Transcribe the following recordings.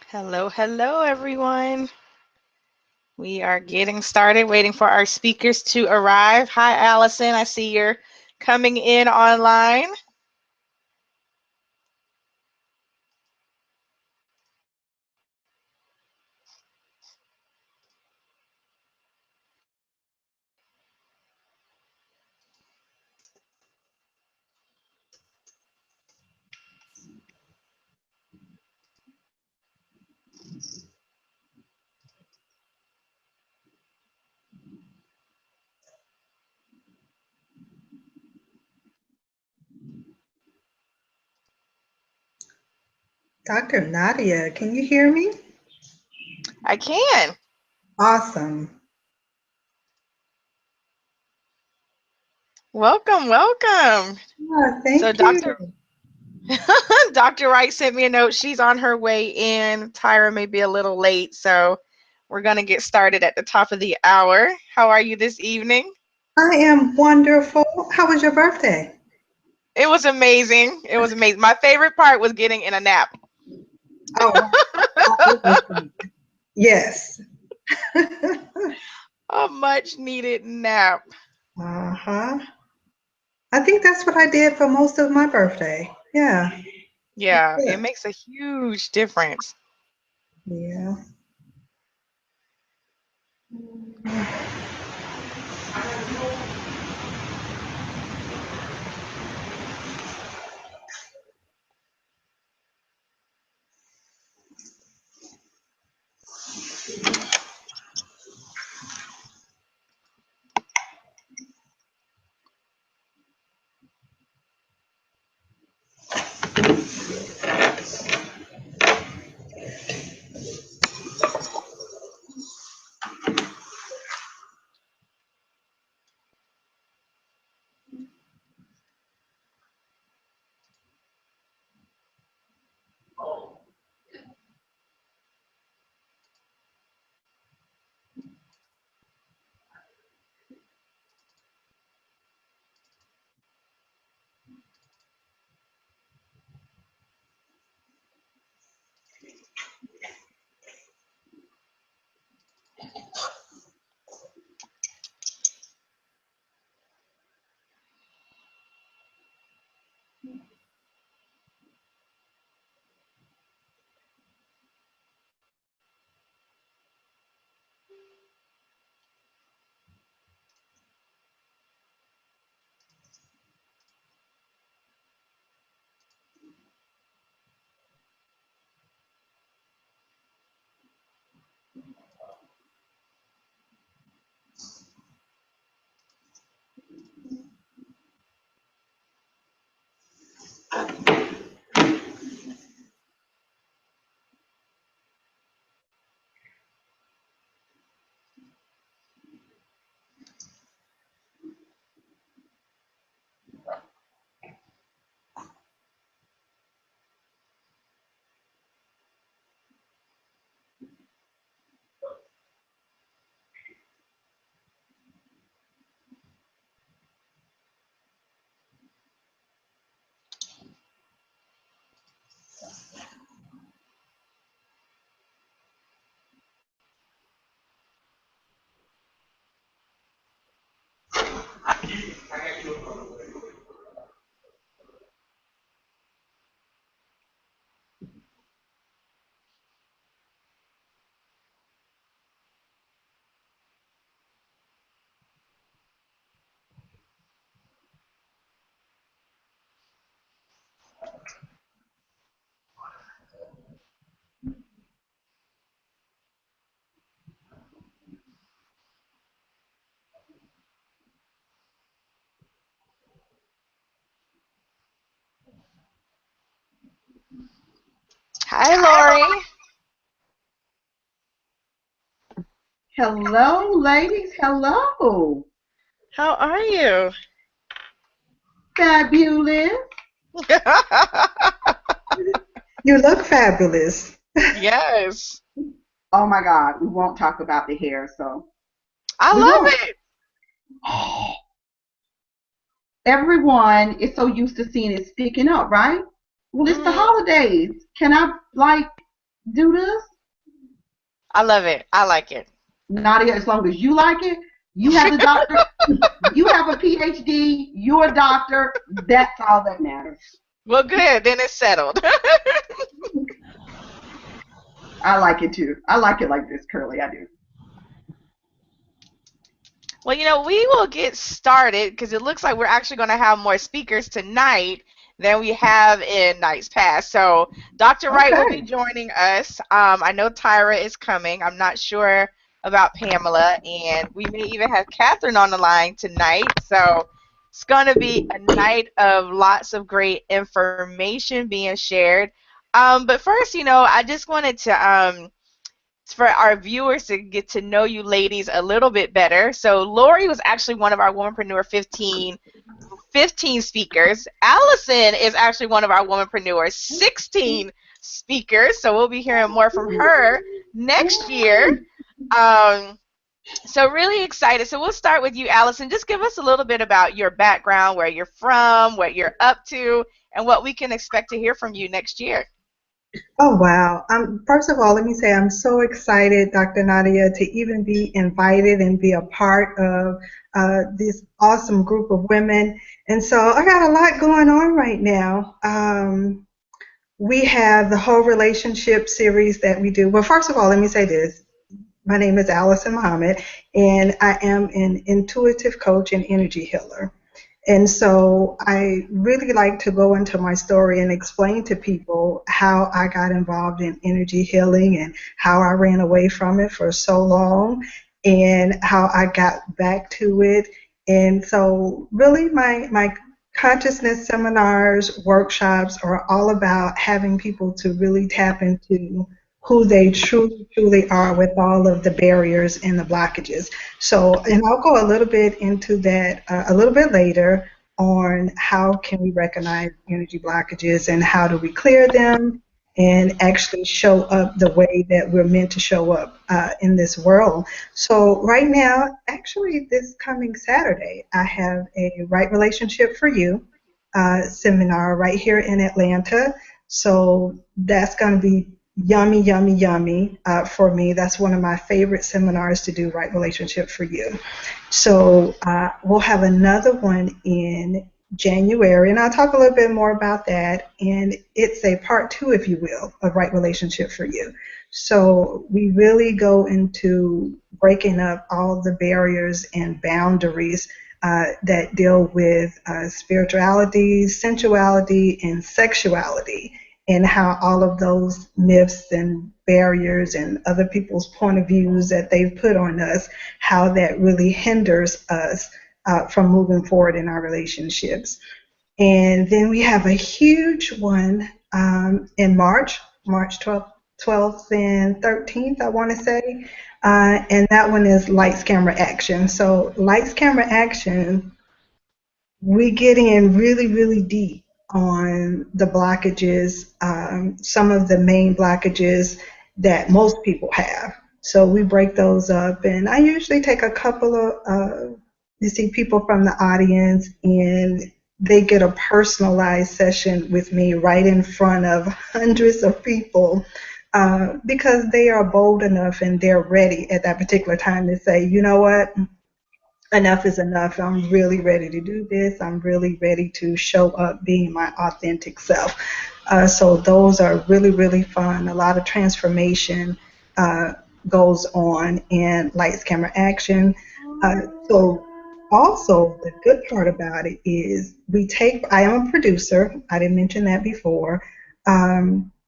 Hello, hello, everyone. We are getting started, waiting for our speakers to arrive. Hi, Allison. I see you're coming in online. Dr. Nadia, can you hear me? I can. Awesome. Welcome, welcome. So, Thank you. Dr. Wright sent me a note. She's on her way in. Tyra may be a little late, so we're going to get started at the top of the hour. How are you this evening? I am wonderful. How was your birthday? It was amazing. It was amazing. My favorite part was getting in a nap. Oh, wow. It was fun. Yes. A much needed nap. Uh-huh. I think that's what I did for most of my birthday. Yeah. Yeah, it Yeah. makes a huge difference. Yeah. Hi, Lori. Hello, ladies. Hello. How are you? Fabulous. You look fabulous. Yes, Oh my God, we won't talk about the hair, so I we love won't. it. Everyone is so used to seeing it sticking up, right? Well, it's the Hmm. holidays. Can I like do this. I love it. I like it. Nadia, as long as you like it, you have the doctor, you have a PhD, you're a doctor. That's all that matters. Well, good. Then it's settled. I like it too. I like it like this, Curly. I do. Well, we will get started because it looks like we're actually going to have more speakers tonight than we have in nights past. So Dr. Wright will be Okay. joining us. I know Tyra is coming. I'm not sure about Pamela, and we may even have Catherine on the line tonight. So it's going to be a night of lots of great information being shared. But first, I just wanted to for our viewers to get to know you ladies a little bit better. So Lori was actually one of our Womanpreneur 15 speakers. Allison is actually one of our Womanpreneur 16 speakers. So we'll be hearing more from her next year. So really excited. So we'll start with you, Allison. Just give us a little bit about your background, where you're from, what you're up to, and what we can expect to hear from you next year. Oh, wow. First of all, let me say I'm so excited, Dr. Nadia, to even be invited and be a part of this awesome group of women. And so I got a lot going on right now. We have the whole relationship series that we do. Well, first of all, let me say this. My name is Allison Muhammad, and I am an intuitive coach and energy healer. And so I really like to go into my story and explain to people how I got involved in energy healing and how I ran away from it for so long and how I got back to it. And so really my consciousness seminars, workshops are all about having people to really tap into who they truly are with all of the barriers and the blockages. So, and I'll go a little bit into that a little bit later on how can we recognize energy blockages and how do we clear them and actually show up the way that we're meant to show up in this world. So right now, actually this coming Saturday, I have a Right Relationship for You seminar right here in Atlanta. So that's going to be yummy, yummy, yummy for me. That's one of my favorite seminars to do, Right Relationship for You. So we'll have another one in January, and I'll talk a little bit more about that. And it's a part two, if you will, of Right Relationship for You. So we really go into breaking up all the barriers and boundaries that deal with spirituality, sensuality, and sexuality, and how all of those myths and barriers and other people's point of views that they've put on us, how that really hinders us from moving forward in our relationships. And then we have a huge one in March 12th and 13th, I want to say. And that one is Lights, Camera, Action. So Lights, Camera, Action, we get in really, really deep on the blockages, some of the main blockages that most people have. So we break those up, and I usually take a couple of, you see, people from the audience, and they get a personalized session with me right in front of hundreds of people because they are bold enough and they're ready at that particular time to say, you know what, enough is enough. I'm really ready to do this. I'm really ready to show up being my authentic self. So those are really, really fun. A lot of transformation uh, goes on in Lights, Camera, Action. So also the good part about it is I am a producer. I didn't mention that before.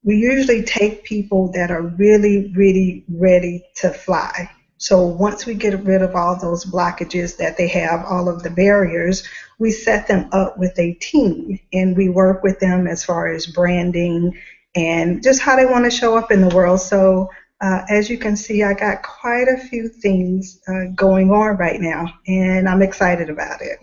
We usually take people that are really, really ready to fly. So once we get rid of all those blockages that they have, all of the barriers, we set them up with a team and we work with them as far as branding and just how they want to show up in the world. So as you can see, I got quite a few things going on right now, and I'm excited about it.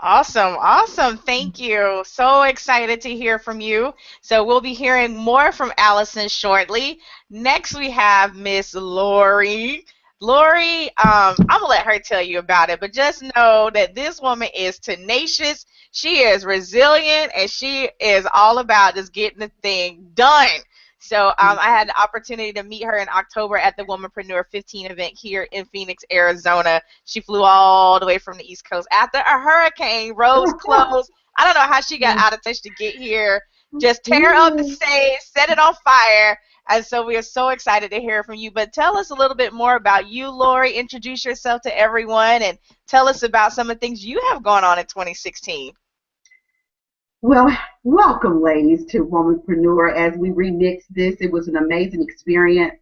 Awesome, awesome. Thank you. So excited to hear from you. So we'll be hearing more from Allison shortly. Next, we have Miss Lori. Lori, I'm gonna let her tell you about it, but just know that this woman is tenacious, she is resilient, and she is all about just getting the thing done. So I had the opportunity to meet her in October at the Womanpreneur15 event here in Phoenix, Arizona. She flew all the way from the East Coast after a hurricane, roads closed. I don't know how she got out of touch to get here. Just tear up the stage, set it on fire. And so we are so excited to hear from you. But tell us a little bit more about you, Lori. Introduce yourself to everyone and tell us about some of the things you have going on in 2016. Well, welcome, ladies, to Womanpreneur. As we remix this, it was an amazing experience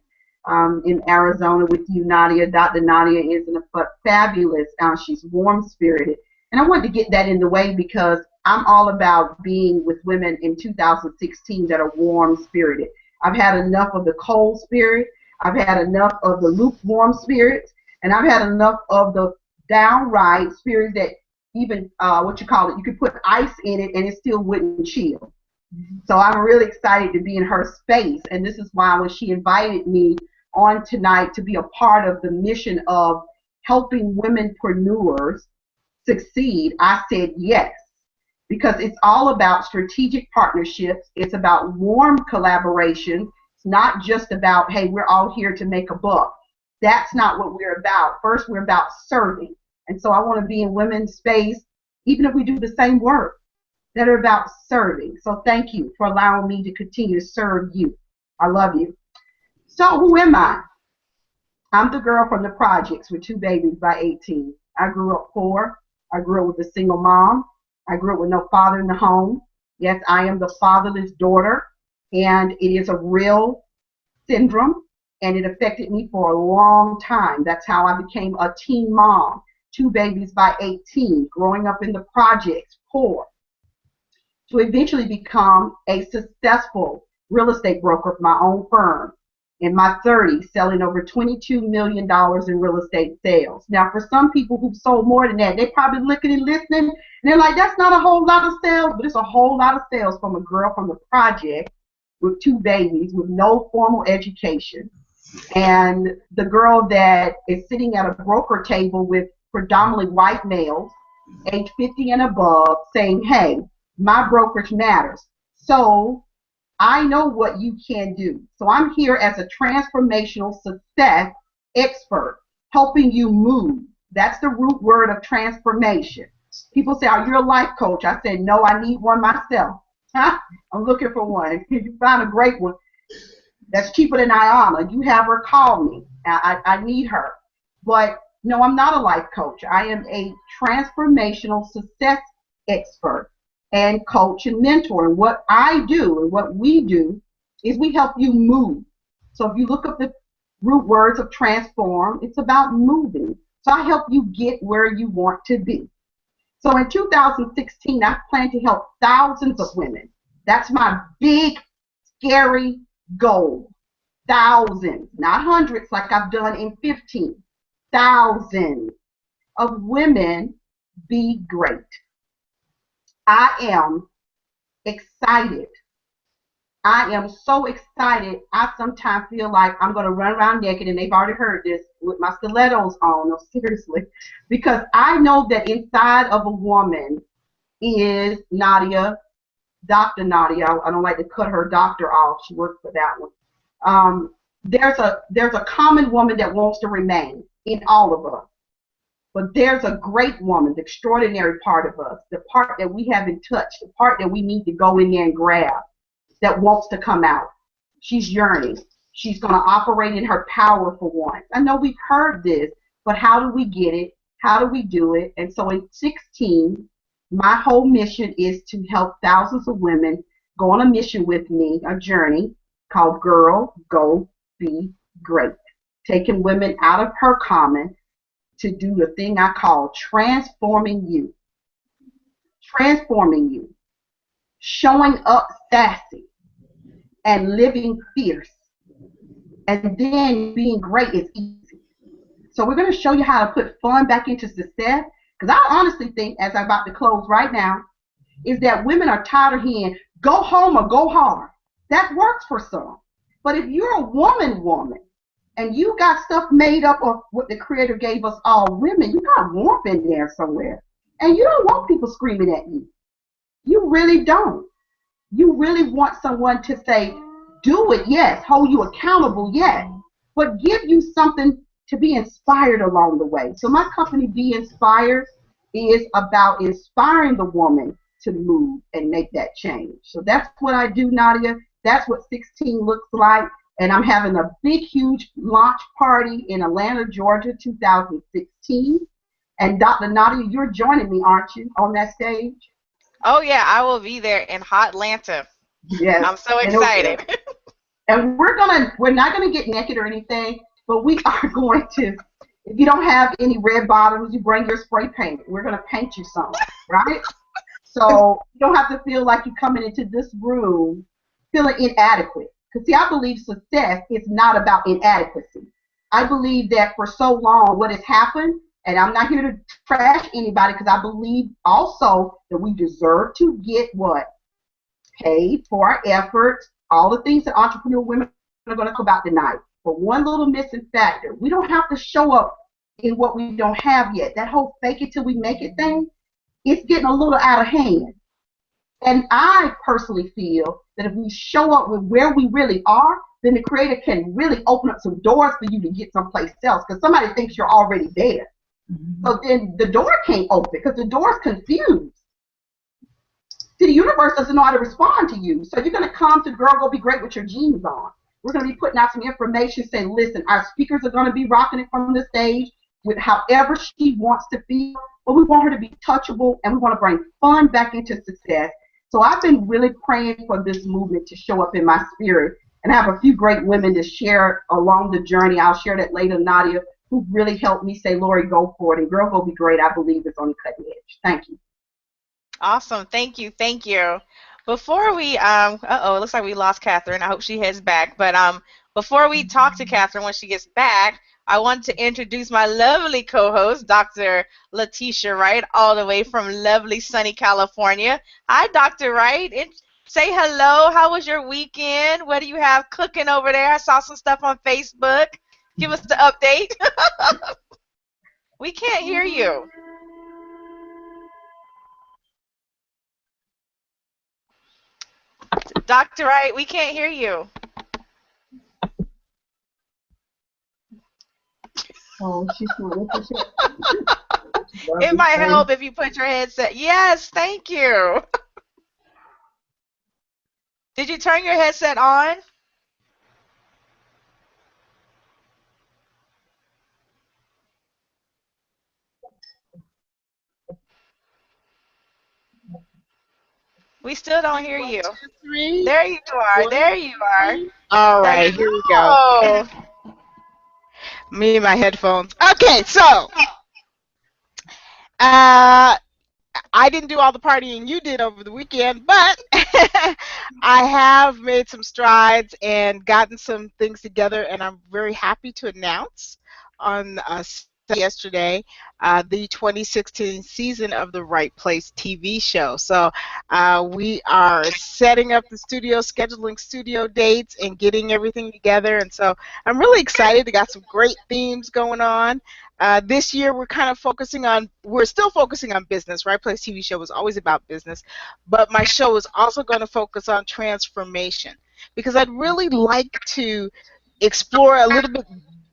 in Arizona with you, Nadia. Dr. Nadia is fabulous. She's warm-spirited. And I wanted to get that in the way because I'm all about being with women in 2016 that are warm-spirited. I've had enough of the cold spirit. I've had enough of the lukewarm spirits. And I've had enough of the downright spirits that even what you call it, you could put ice in it and it still wouldn't chill. So I'm really excited to be in her space, and this is why when she invited me on tonight to be a part of the mission of helping womenpreneurs succeed, I said yes, because it's all about strategic partnerships. It's about warm collaboration. It's not just about, hey, we're all here to make a buck. That's not what we're about. First, we're about serving. And so I want to be in women's space, even if we do the same work, that are about serving. So thank you for allowing me to continue to serve you. I love you. So who am I? I'm the girl from the projects with 2 babies by 18. I grew up poor. I grew up with a single mom. I grew up with no father in the home. Yes, I am the fatherless daughter, and it is a real syndrome, and it affected me for a long time. That's how I became a teen mom. 2 babies by 18, growing up in the projects, poor, to eventually become a successful real estate broker of my own firm in my 30s, selling over $22 million in real estate sales. Now, for some people who've sold more than that, they're probably looking and listening, and they're like, that's not a whole lot of sales, but it's a whole lot of sales from a girl from the project with 2 babies with no formal education, and the girl that is sitting at a broker table with predominantly white males, age 50 and above, saying, hey, my brokerage matters. So I know what you can do. So I'm here as a transformational success expert, helping you move. That's the root word of transformation. People say, are you a life coach? I said, no, I need one myself. I'm looking for one. If you find a great one that's cheaper than Ayana, you have her call me. I need her. But no, I'm not a life coach. I am a transformational success expert and coach and mentor. And what I do and what we do is we help you move. So if you look up the root words of transform, it's about moving. So I help you get where you want to be. So in 2016, I plan to help thousands of women. That's my big, scary goal. Thousands, not hundreds like I've done in 15. Thousands of women be great. I am excited. I am so excited. I sometimes feel like I'm going to run around naked, and they've already heard this, with my stilettos on. No, seriously, because I know that inside of a woman is Nadia, Dr. Nadia. I don't like to cut her doctor off. She works for that one. There's a common woman that wants to remain in all of us. But there's a great woman, the extraordinary part of us, the part that we haven't touched, the part that we need to go in there and grab, that wants to come out. She's yearning. She's going to operate in her power for once. I know we've heard this, but how do we get it? How do we do it? And so in 16, my whole mission is to help thousands of women go on a mission with me, a journey called Girl, Go, Be Great. Taking women out of her common to do the thing I call transforming you. Transforming you. Showing up sassy and living fierce. And then being great is easy. So we're going to show you how to put fun back into success. Because I honestly think, as I'm about to close right now, is that women are tired of hearing, go home or go hard. That works for some. But if you're a woman, and you got stuff made up of what the Creator gave us all women, you got warmth in there somewhere. And you don't want people screaming at you. You really don't. You really want someone to say, do it, yes. Hold you accountable, yes. But give you something to be inspired along the way. So my company, Be Inspired, is about inspiring the woman to move and make that change. So that's what I do, Nadia. That's what 16 looks like. And I'm having a big, huge launch party in Atlanta, Georgia, 2016. And Dr. Nadia, you're joining me, aren't you, on that stage? Oh yeah, I will be there in Hot Atlanta. Yes. I'm so And, excited. and we're not gonna get naked or anything, but we are going to. If you don't have any red bottoms, you bring your spray paint. We're gonna paint you some, right? So you don't have to feel like you're coming into this room feeling inadequate. Because see, I believe success is not about inadequacy. I believe that for so long, what has happened, and I'm not here to trash anybody, because I believe also that we deserve to get what? Paid for our efforts, all the things that entrepreneur women are going to talk about tonight. But one little missing factor, we don't have to show up in what we don't have yet. That whole fake it till we make it thing, it's getting a little out of hand. And I personally feel that if we show up with where we really are, then the Creator can really open up some doors for you to get someplace else, because somebody thinks you're already there. So then the door can't open because the door's confused. See, the universe doesn't know how to respond to you. So you're going to come to Girl Go Be Great with your jeans on. We're going to be putting out some information saying, listen, our speakers are going to be rocking it from the stage with however she wants to feel, but we want her to be touchable, and we want to bring fun back into success. So I've been really praying for this movement to show up in my spirit, and I have a few great women to share along the journey. I'll share that later, Nadia, who really helped me say, Lori, go for it. And Girl Go Be Great, I believe, is on the cutting edge. Thank you. Awesome. Thank you. Thank you. Before we, uh-oh, it looks like we lost Catherine. I hope she heads back. But before we talk to Catherine when she gets back, I want to introduce my lovely co-host, Dr. Letitia Wright, all the way from lovely sunny California. Hi, Dr. Wright. Say hello. How was your weekend? What do you have cooking over there? I saw some stuff on Facebook. Give us the update. We can't hear you. Dr. Wright, we can't hear you. Oh, she's not with us yet. It might help if you put your headset. Yes, thank you. Did you turn your headset on? We still don't hear you. 1, 2, 3. There you are. 1, There you are. all right, here we go. Hello. Me and my headphones. Okay, so I didn't do all the partying you did over the weekend, but I have made some strides and gotten some things together, and I'm very happy to announce on yesterday the 2016 season of the Right Place TV show. So we are setting up the studio, scheduling studio dates, and getting everything together. And so I'm really excited. We got some great themes going on. This year we're still focusing on business. Right Place TV show was always about business, but my show is also going to focus on transformation, because I'd really like to explore a little bit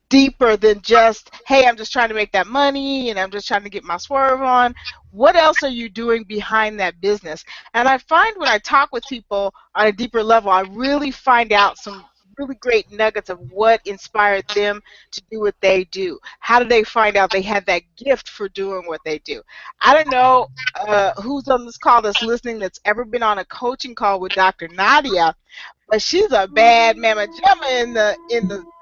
deeper than just, hey, I'm just trying to make that money and I'm just trying to get my swerve on. What else are you doing behind that business? And I find when I talk with people on a deeper level, I really find out some really great nuggets of what inspired them to do what they do. How did they find out they had that gift for doing what they do? I don't know who's on this call that's listening that's ever been on a coaching call with Dr. Nadia, but she's a bad mama jamma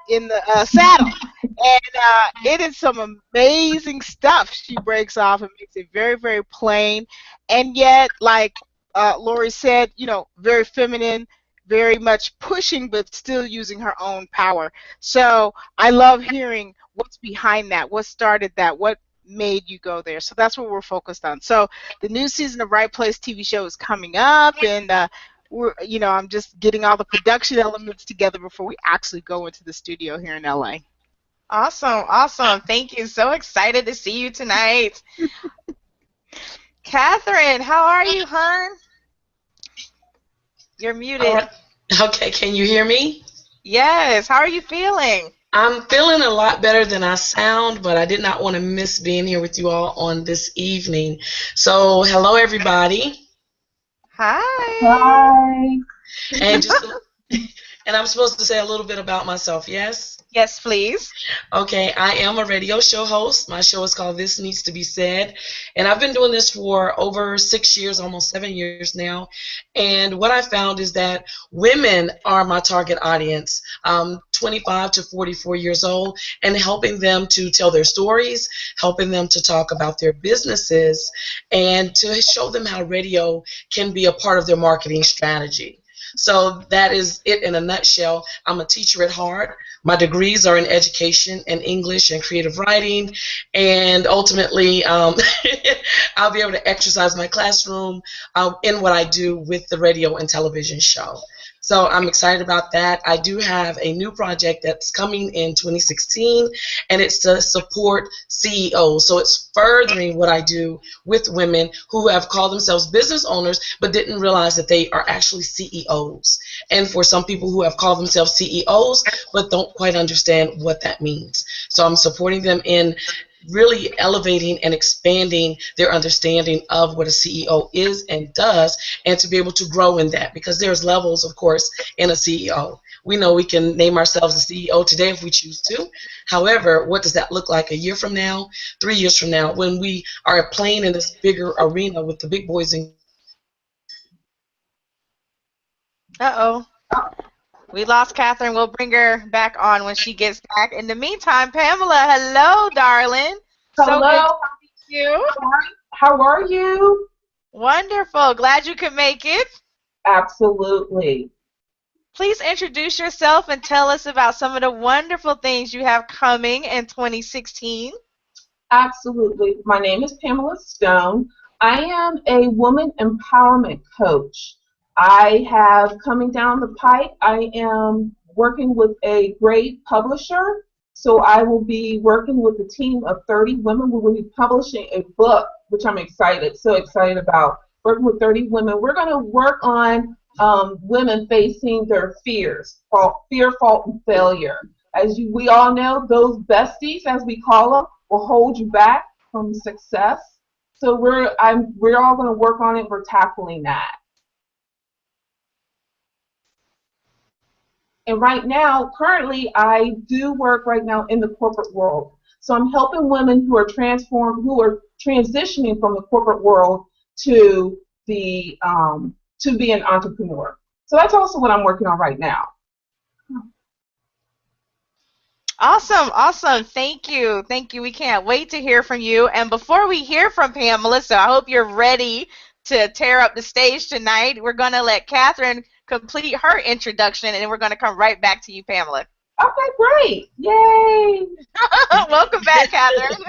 in the saddle, and it is some amazing stuff she breaks off and makes it very, very plain, and yet, like Lori said, very feminine, very much pushing, but still using her own power. So I love hearing what's behind that, what started that, what made you go there. So that's what we're focused on. So the new season of Right Place TV show is coming up, and I'm just getting all the production elements together before we actually go into the studio here in LA. Awesome, awesome. Thank you. So excited to see you tonight. Catherine, how are you, hon? You're All muted. right. Okay, can you hear me? Yes, how are you feeling? I'm feeling a lot better than I sound, but I did not want to miss being here with you all on this evening. So, hello, everybody. Hi. Hi. And just and I'm supposed to say a little bit about myself, yes? Yes, please. Okay, I am a radio show host. My show is called This Needs to Be Said. And I've been doing this for over 6 years, almost 7 years now. And what I found is that women are my target audience, 25 to 44 years old, and helping them to tell their stories, helping them to talk about their businesses, and to show them how radio can be a part of their marketing strategy. So that is it in a nutshell. I'm a teacher at heart. My degrees are in education and English and creative writing, and ultimately, I'll be able to exercise my classroom in what I do with the radio and television show. So I'm excited about that. I do have a new project that's coming in 2016, and it's to support CEOs. So it's furthering what I do with women who have called themselves business owners but didn't realize that they are actually CEOs. And for some people who have called themselves CEOs but don't quite understand what that means. So I'm supporting them in really elevating and expanding their understanding of what a CEO is and does, and to be able to grow in that, because there's levels, of course, in a CEO. We know we can name ourselves a CEO today if we choose to. However, what does that look like a year from now, 3 years from now, when we are playing in this bigger arena with the big boys and Uh-oh. We lost Catherine. We'll bring her back on when she gets back. In the meantime, Pamela, hello, darling. So good to Hello. see you. How are you? Wonderful. Glad you could make it. Absolutely. Please introduce yourself and tell us about some of the wonderful things you have coming in 2016. Absolutely. My name is Pamela Stone. I am a woman empowerment coach. I have coming down the pike, I am working with a great publisher. So I will be working with a team of 30 women. We will be publishing a book, which I'm excited, so excited about. Working with 30 women. We're going to work on women facing their fears, fear, fault, and failure. We all know, those besties, as we call them, will hold you back from success. So we're all going to work on it. We're tackling that. And right now, currently, I do work right now in the corporate world. So I'm helping women who are transitioning from the corporate world to the to be an entrepreneur. So that's also what I'm working on right now. Awesome, awesome. Thank you. Thank you. We can't wait to hear from you. And before we hear from Pamela, so I hope you're ready to tear up the stage tonight, we're going to let Catherine complete her introduction, and then we're going to come right back to you, Pamela. Okay, great. Yay. Welcome back, Catherine.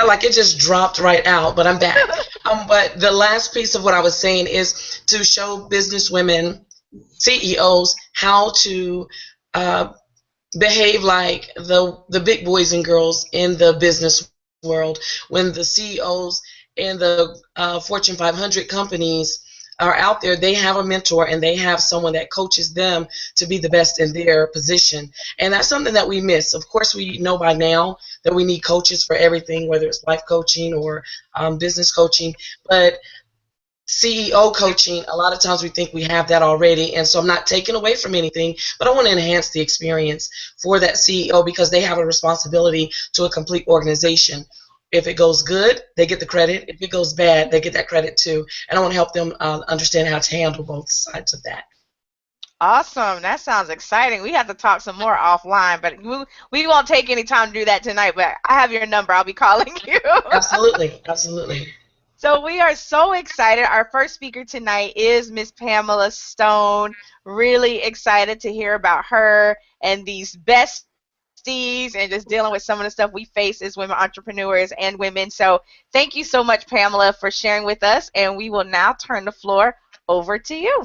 like it just dropped right out, but I'm back. But the last piece of what I was saying is to show business women, CEOs, how to uh, behave like the big boys and girls in the business world. When the CEOs in the Fortune 500 companies are out there, they have a mentor and they have someone that coaches them to be the best in their position. And that's something that we miss. Of course, we know by now that we need coaches for everything, whether it's life coaching or business coaching. But CEO coaching, a lot of times we think we have that already, and so I'm not taking away from anything, but I want to enhance the experience for that CEO, because they have a responsibility to a complete organization. If it goes good, they get the credit. If it goes bad, they get that credit too. And I want to help them understand how to handle both sides of that. Awesome. That sounds exciting. We have to talk some more offline, but we won't take any time to do that tonight. But I have your number. I'll be calling you. Absolutely, absolutely. So we are so excited. Our first speaker tonight is Miss Pamela Stone. Really excited to hear about her and these besties and just dealing with some of the stuff we face as women entrepreneurs and women. So thank you so much, Pamela, for sharing with us. And we will now turn the floor over to you.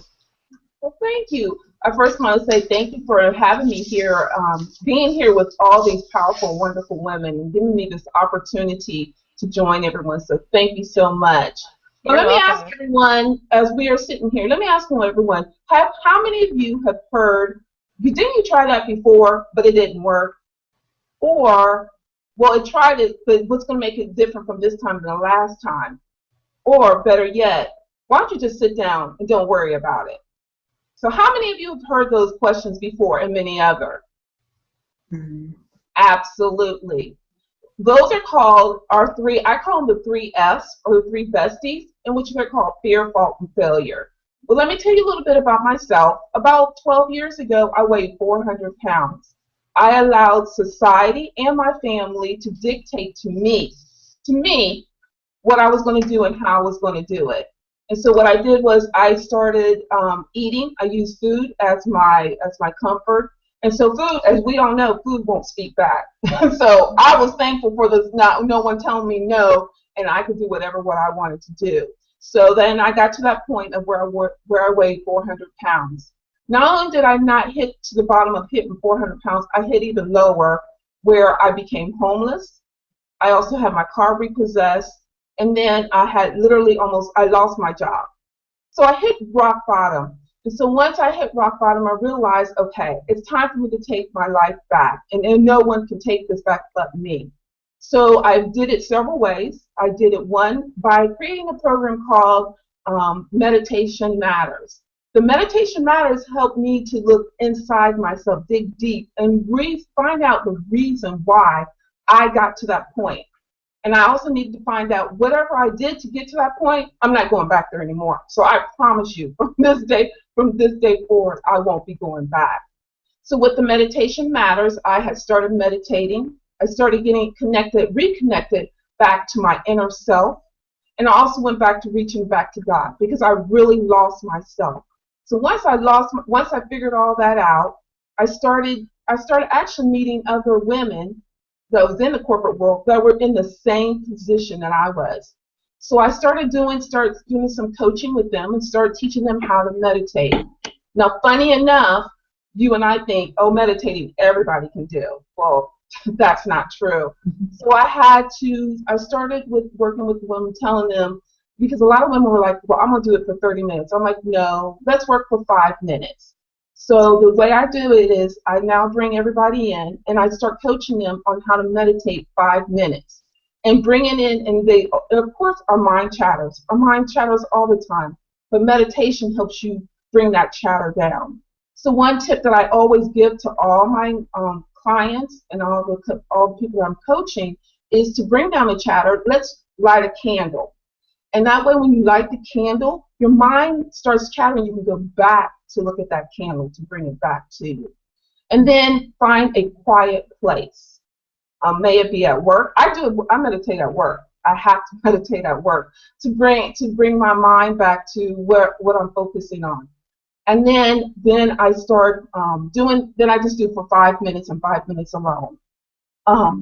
Well, thank you. I first want to say thank you for having me here, being here with all these powerful, wonderful women and giving me this opportunity to join everyone. So thank you so much. But You're let me ask welcome. everyone, as we are sitting here, let me ask everyone, how many of you have heard, didn't you try that before, but it didn't work? Or, well, it tried it, but what's going to make it different from this time than the last time? Or better yet, why don't you just sit down and don't worry about it? So how many of you have heard those questions before and many other? Mhm. Absolutely. Those are called our three, I call them the three F's or the three besties, in which they're called fear, fault, and failure. Well, let me tell you a little bit about myself. About 12 years ago, I weighed 400 pounds. I allowed society and my family to dictate to me, what I was going to do and how I was going to do it. And so what I did was I started eating. I used food as my comfort. And so food, as we all know, food won't speak back. So I was thankful for this, not no one telling me no, and I could do what I wanted to do. So then I got to that point of where I weighed 400 pounds. Not only did I not hit to the bottom of hitting 400 pounds, I hit even lower, where I became homeless. I also had my car repossessed, and then I had literally I lost my job. So I hit rock bottom. And so once I hit rock bottom, I realized, okay, it's time for me to take my life back. And no one can take this back but me. So I did it several ways. I did it one by creating a program called Meditation Matters. The Meditation Matters helped me to look inside myself, dig deep, and find out the reason why I got to that point. And I also needed to find out whatever I did to get to that point, I'm not going back there anymore. So I promise you, from this day forward, I won't be going back. So with the Meditation Matters, I had started meditating. I started getting reconnected back to my inner self. And I also went back to reaching back to God because I really lost myself. So once I figured all that out, I started actually meeting other women that was in the corporate world that were in the same position that I was. So I started doing some coaching with them and started teaching them how to meditate. Now, funny enough, you and I think, oh, meditating everybody can do. Well, that's not true. So I started with working with women, telling them, because a lot of women were like, well, I'm going to do it for 30 minutes. I'm like, no, let's work for 5 minutes. So the way I do it is I now bring everybody in and I start coaching them on how to meditate 5 minutes and bring it in. And of course, our mind chatters. Our mind chatters all the time. But meditation helps you bring that chatter down. So one tip that I always give to all my clients and all the people that I'm coaching is to bring down the chatter. Let's light a candle. And that way, when you light the candle, your mind starts chattering. You can go back to look at that candle to bring it back to you. And then find a quiet place. May it be at work. I meditate at work. I have to meditate at work to bring my mind back to what I'm focusing on. And then I start then I just do for 5 minutes and 5 minutes alone.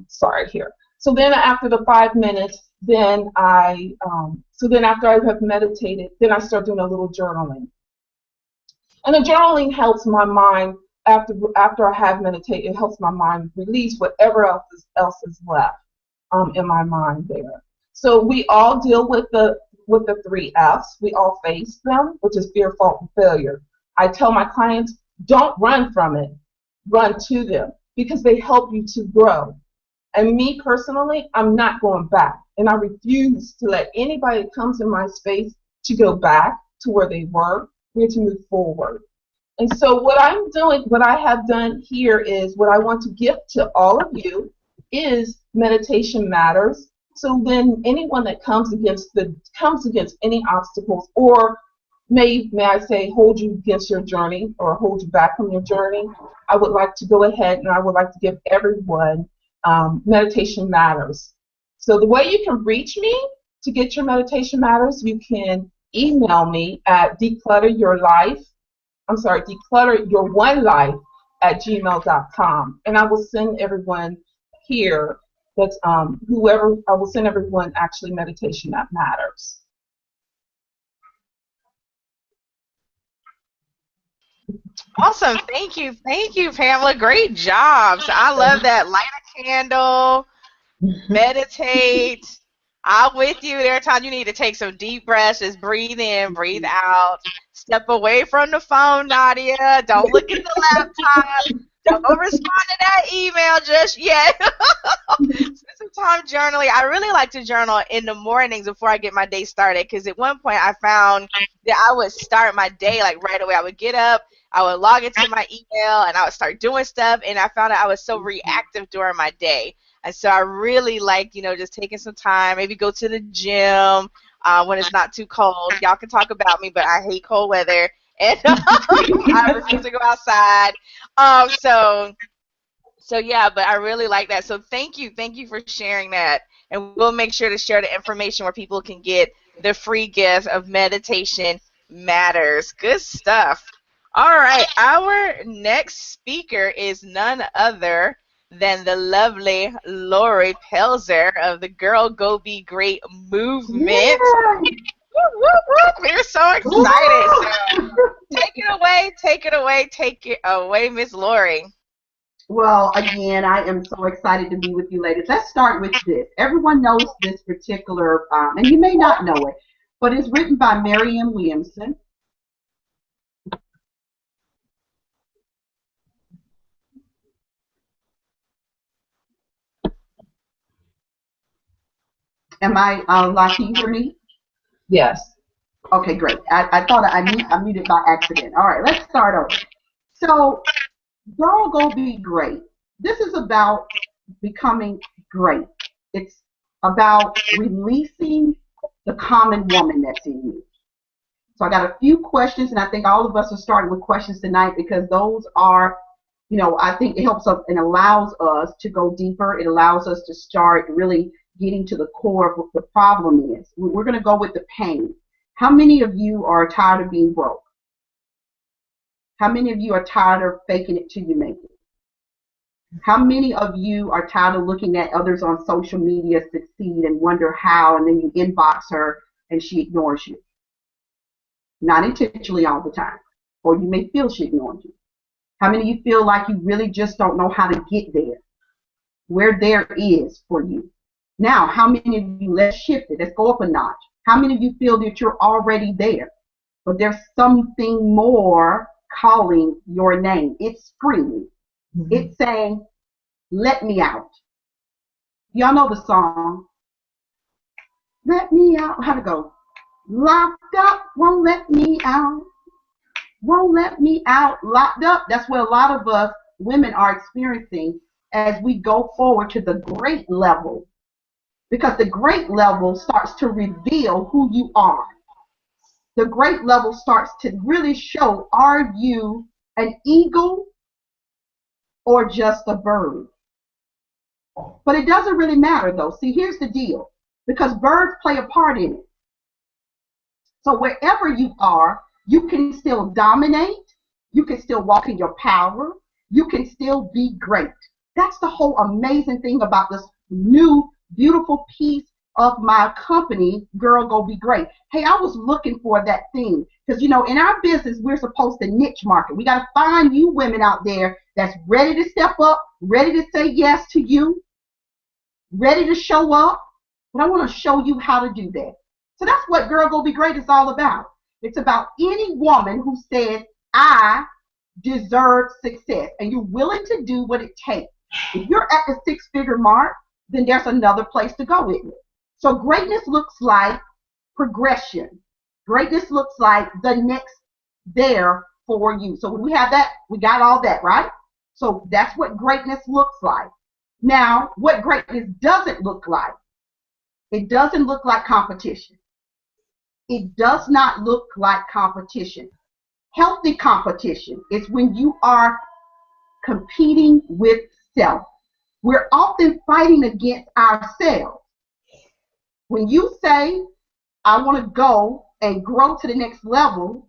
Sorry here. So then after the 5 minutes, then after I have meditated, then I start doing a little journaling. And the journaling helps my mind after I have meditated. It helps my mind release whatever else is left in my mind there. So we all deal with the three F's. We all face them, which is fear, fault, and failure. I tell my clients, don't run from it, run to them because they help you to grow. And me personally, I'm not going back. And I refuse to let anybody that comes in my space to go back to where they were. We're to move forward. And so what I have done here is what I want to give to all of you is Meditation Matters. So then anyone that comes against any obstacles or may I say hold you against your journey or hold you back from your journey, I would like to go ahead and I would like to give everyone Meditation Matters. So the way you can reach me to get your Meditation Matters, you can email me at declutteryourlife@gmail.com, and I will send everyone here that's I will send everyone actually meditation that matters. Awesome. Thank you, Pamela. Great job. So I love that. Light a candle, meditate. I'm with you. There are times you need to take some deep breaths, just breathe in, breathe out. Step away from the phone, Nadia. Don't look at the laptop. Don't go respond to that email just yet. Spend some time journaling. I really like to journal in the mornings before I get my day started because at one point I found that I would start my day like right away. I would get up, I would log into my email, and I would start doing stuff. And I found out I was so reactive during my day. And so I really like, just taking some time, maybe go to the gym when it's not too cold. Y'all can talk about me, but I hate cold weather. And I refuse to go outside. Um, so so yeah, but I really like that. So thank you for sharing that. And we'll make sure to share the information where people can get the free gift of meditation matters. Good stuff. All right, our next speaker is none other than the lovely Lori Pelzer of the Girl Go Be Great movement. Yeah. Woo, woo, woo. We're so excited. So Woo! take it away, take it away, Miss Lori. Well, again, I am so excited to be with you ladies. Let's start with this. Everyone knows this particular, and you may not know it, but it's written by Marianne Williamson. Am I live? Can you hear me? Yes. Okay, great. I thought I muted by accident. All right, let's start over. So, Girl Go Be Great. This is about becoming great. It's about releasing the common woman that's in you. So I got a few questions, and I think all of us are starting with questions tonight because those are, I think it helps us and allows us to go deeper. It allows us to start really getting to the core of what the problem is. We're going to go with the pain. How many of you are tired of being broke? How many of you are tired of faking it till you make it? How many of you are tired of looking at others on social media succeed and wonder how, and then you inbox her and she ignores you? Not intentionally all the time, or you may feel she ignores you. How many of you feel like you really just don't know how to get there, where there is for you? Now, how many of you, let's shift it, let's go up a notch. How many of you feel that you're already there, but there's something more calling your name? It's screaming. It's saying, let me out. Y'all know the song, let me out. How'd it go? Locked up, won't let me out. Won't let me out. Locked up. That's what a lot of us women are experiencing as we go forward to the great level. Because the great level starts to reveal who you are. The great level starts to really show, are you an eagle or just a bird? But it doesn't really matter though. See, here's the deal. Because birds play a part in it. So wherever you are, you can still dominate. You can still walk in your power. You can still be great. That's the whole amazing thing about this new, beautiful piece of my company, Girl Go Be Great. Hey, I was looking for that thing. Because, in our business, we're supposed to niche market. We got to find you women out there that's ready to step up, ready to say yes to you, ready to show up. But I want to show you how to do that. So that's what Girl Go Be Great is all about. It's about any woman who says, I deserve success, and you're willing to do what it takes. If you're at the six-figure mark, then there's another place to go with it. So greatness looks like progression. Greatness looks like the next there for you. So when we have that, we got all that, right? So that's what greatness looks like. Now, what greatness doesn't look like? It doesn't look like competition. It does not look like competition. Healthy competition is when you are competing with self. We're often fighting against ourselves. When you say, I want to go and grow to the next level,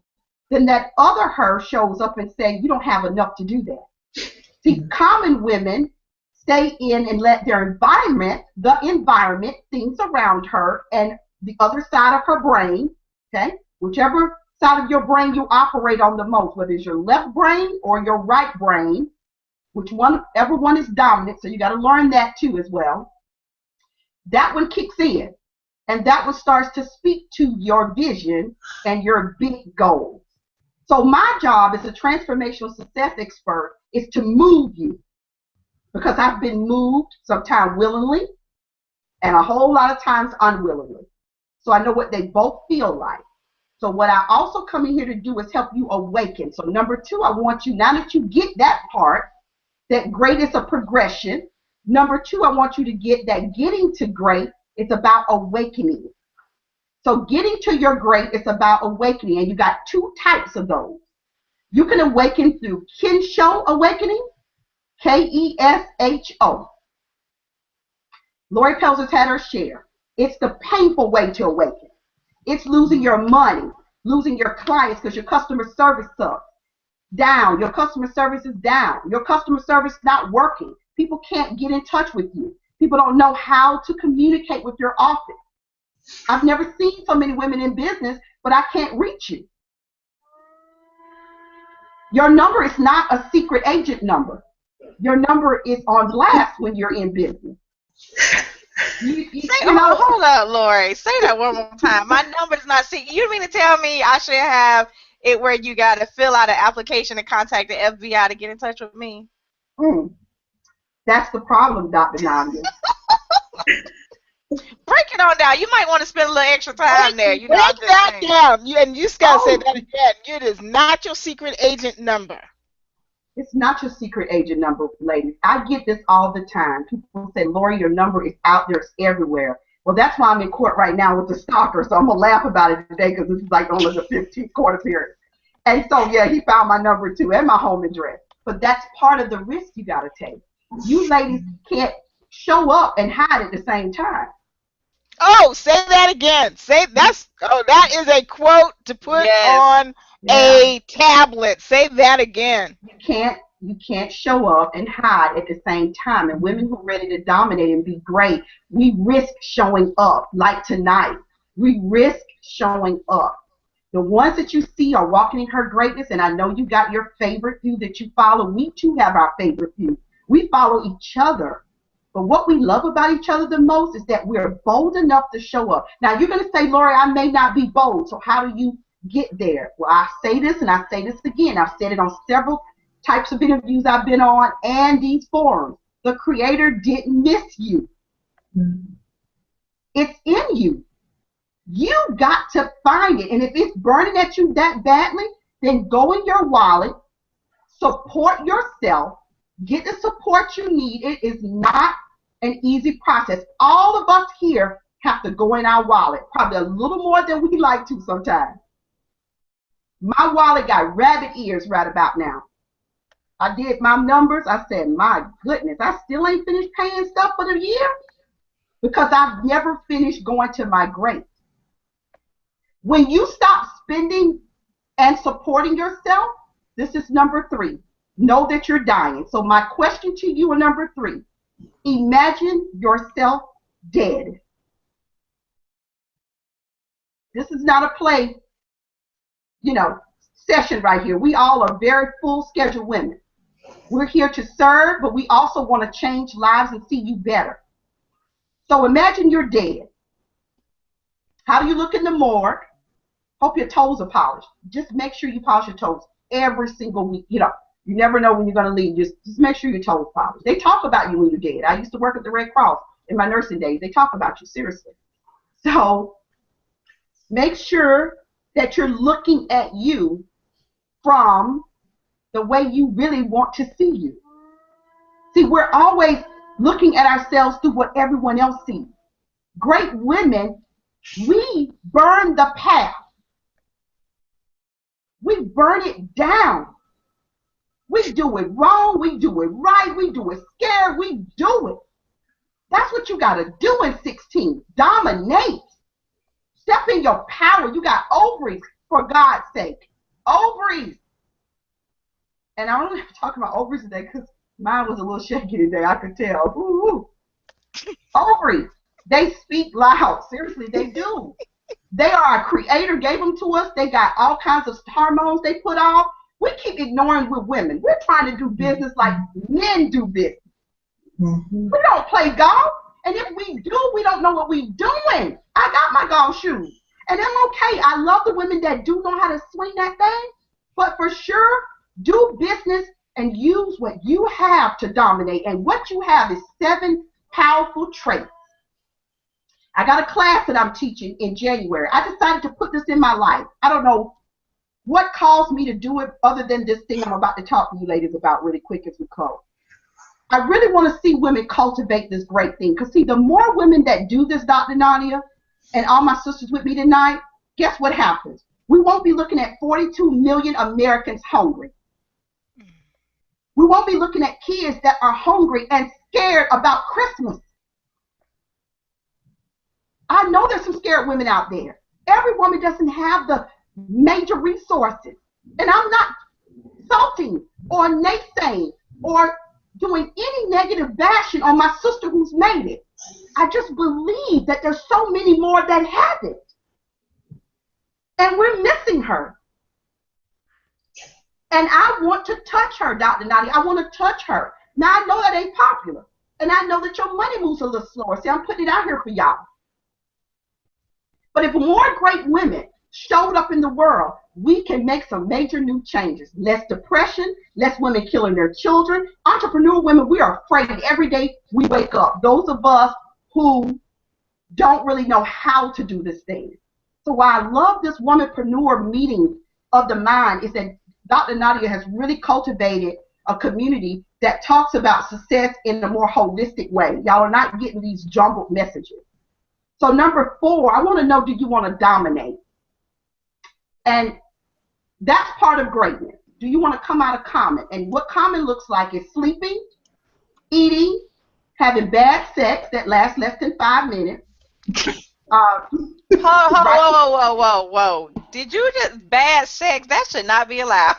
then that other her shows up and says, you don't have enough to do that. See, common women stay in and let their environment, the environment, things around her, and the other side of her brain, okay, whichever side of your brain you operate on the most, whether it's your left brain or your right brain, whichever one is dominant, so you got to learn that too as well. That one kicks in, and that one starts to speak to your vision and your big goals. So my job as a transformational success expert is to move you, because I've been moved sometimes willingly and a whole lot of times unwillingly. So I know what they both feel like. So what I also come in here to do is help you awaken. So number 2, I want you, now that you get that part, that great is a progression. Number 2, I want you to get that getting to great, it's about awakening. So getting to your great is about awakening, and you got 2 types of those. You can awaken through Kensho awakening, Kesho. Lori Pelzer's had her share. It's the painful way to awaken. It's losing your money, losing your clients because your customer service sucks. Down, your customer service is down. Your customer service is not working. People can't get in touch with you. People don't know how to communicate with your office. I've never seen so many women in business, but I can't reach you. Your number is not a secret agent number. Your number is on blast when you're in business. Hold up, Lori. Say that one more time. My number's not secret. You mean to tell me I should have it where you got to fill out an application and contact the FBI to get in touch with me? That's the problem, Dr. Nadia. Break it on down. You might want to spend a little extra time there. Break that down. You just got to say that again. It is not your secret agent number. It's not your secret agent number, ladies. I get this all the time. People say, Lori, your number is out there. It's everywhere. Well, that's why I'm in court right now with the stalker, so I'm going to laugh about it today because this is like only the 15th court appearance. And so, yeah, he found my number too and my home address. But that's part of the risk you got to take. You ladies can't show up and hide at the same time. Oh, say that again. That is a quote to put on a tablet. Say that again. You can't show up and hide at the same time. And women who are ready to dominate and be great, we risk showing up. Like tonight, we risk showing up. The ones that you see are walking in her greatness, and I know you got your favorite few that you follow. We too have our favorite few. We follow each other. But what we love about each other the most is that we're bold enough to show up. Now, you're going to say, Lori, I may not be bold, so how do you get there? Well, I say this and I say this again. I've said it on several types of interviews I've been on and these forums. The Creator didn't miss you. It's in you. You got to find it. And if it's burning at you that badly, then go in your wallet, support yourself, get the support you need. It is not an easy process. All of us here have to go in our wallet, probably a little more than we like to sometimes. My wallet got rabbit ears right about now. I did my numbers. I said, my goodness, I still ain't finished paying stuff for the year because I've never finished going to my great. When you stop spending and supporting yourself, this is number 3. Know that you're dying. So my question to you is number 3. Imagine yourself dead. This is not a play, session right here. We all are very full schedule women. We're here to serve, but we also want to change lives and see you better. So imagine you're dead. How do you look in the morgue? Hope your toes are polished. Just make sure you polish your toes every single week. You never know when you're going to leave. Just make sure your toes are polished. They talk about you when you're dead. I used to work at the Red Cross in my nursing days. They talk about you, seriously. So make sure that you're looking at you from the way you really want to see you. See, we're always looking at ourselves through what everyone else sees. Great women, we burn the past. We burn it down. We do it wrong. We do it right. We do it scared. We do it. That's what you got to do in 16. Dominate. Step in your power. You got ovaries, for God's sake. Ovaries. And I don't have to talk about ovaries today because mine was a little shaky today. I could tell. Ooh. Ovaries. They speak loud. Seriously, they do. They are a creator, gave them to us. They got all kinds of hormones they put off. We keep ignoring with women. We're trying to do business like men do business. Mm-hmm. We don't play golf. And if we do, we don't know what we're doing. I got my golf shoes. And I'm okay. I love the women that do know how to swing that thing. But for sure, do business and use what you have to dominate. And what you have is 7 powerful traits. I got a class that I'm teaching in January. I decided to put this in my life. I don't know what caused me to do it other than this thing I'm about to talk to you ladies about really quick as we close. I really want to see women cultivate this great thing. Because, see, the more women that do this, Dr. Nadia, and all my sisters with me tonight, guess what happens? We won't be looking at 42 million Americans hungry. We won't be looking at kids that are hungry and scared about Christmas. I know there's some scared women out there. Every woman doesn't have the major resources. And I'm not insulting or naysaying or doing any negative bashing on my sister who's made it. I just believe that there's so many more that haven't. And we're missing her. And I want to touch her, Dr. Nadia. I want to touch her. Now, I know that ain't popular. And I know that your money moves a little slower. See, I'm putting it out here for y'all. But if more great women showed up in the world, we can make some major new changes. Less depression, less women killing their children. Entrepreneur women, we are afraid every day we wake up. Those of us who don't really know how to do this thing. So why I love this Womanpreneur meeting of the mind is that Dr. Nadia has really cultivated a community that talks about success in a more holistic way. Y'all are not getting these jumbled messages. So number 4, I want to know, do you want to dominate? And that's part of greatness. Do you want to come out of common? And what common looks like is sleeping, eating, having bad sex that lasts less than 5 minutes. Whoa. Did you just bad sex? That should not be allowed.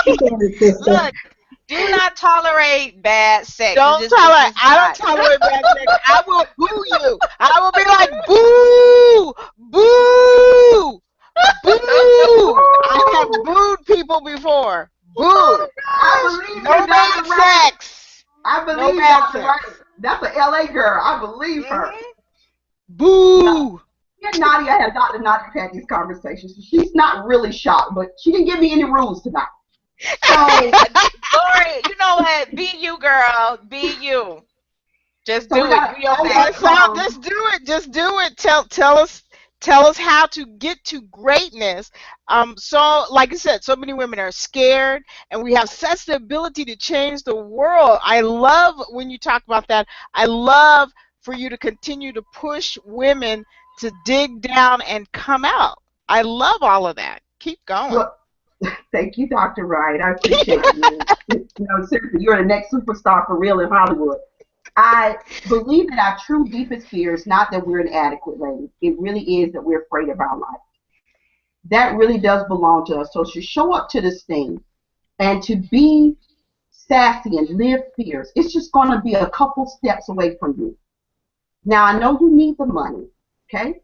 Look, do not tolerate bad sex. Don't tolerate. I don't tolerate bad sex. I will boo you. I will be like, boo, boo, boo. I have booed people before. Boo. No bad sex. I believe no bad Dr. sex. Right. That's an LA girl. I believe her. Boo. And Nadia had Dr. Nadia had these conversations. So she's not really shocked, but she didn't give me any rules tonight. So, Lori, you know what? Be you, girl. Be you. Just do it. Do your thing. Just do it. Just do it. Tell us how to get to greatness. So like I said, so many women are scared, and we have such the ability to change the world. I love when you talk about that. I love for you to continue to push women to dig down and come out. I love all of that. Keep going. Well, thank you, Dr. Wright. I appreciate you. Seriously, you're the next superstar for real in Hollywood. I believe that our true deepest fear is not that we're inadequate, ladies. It really is that we're afraid of our life. That really does belong to us. So to show up to this thing and to be sassy and live fierce, it's just going to be a couple steps away from you. Now, I know you need the money, okay?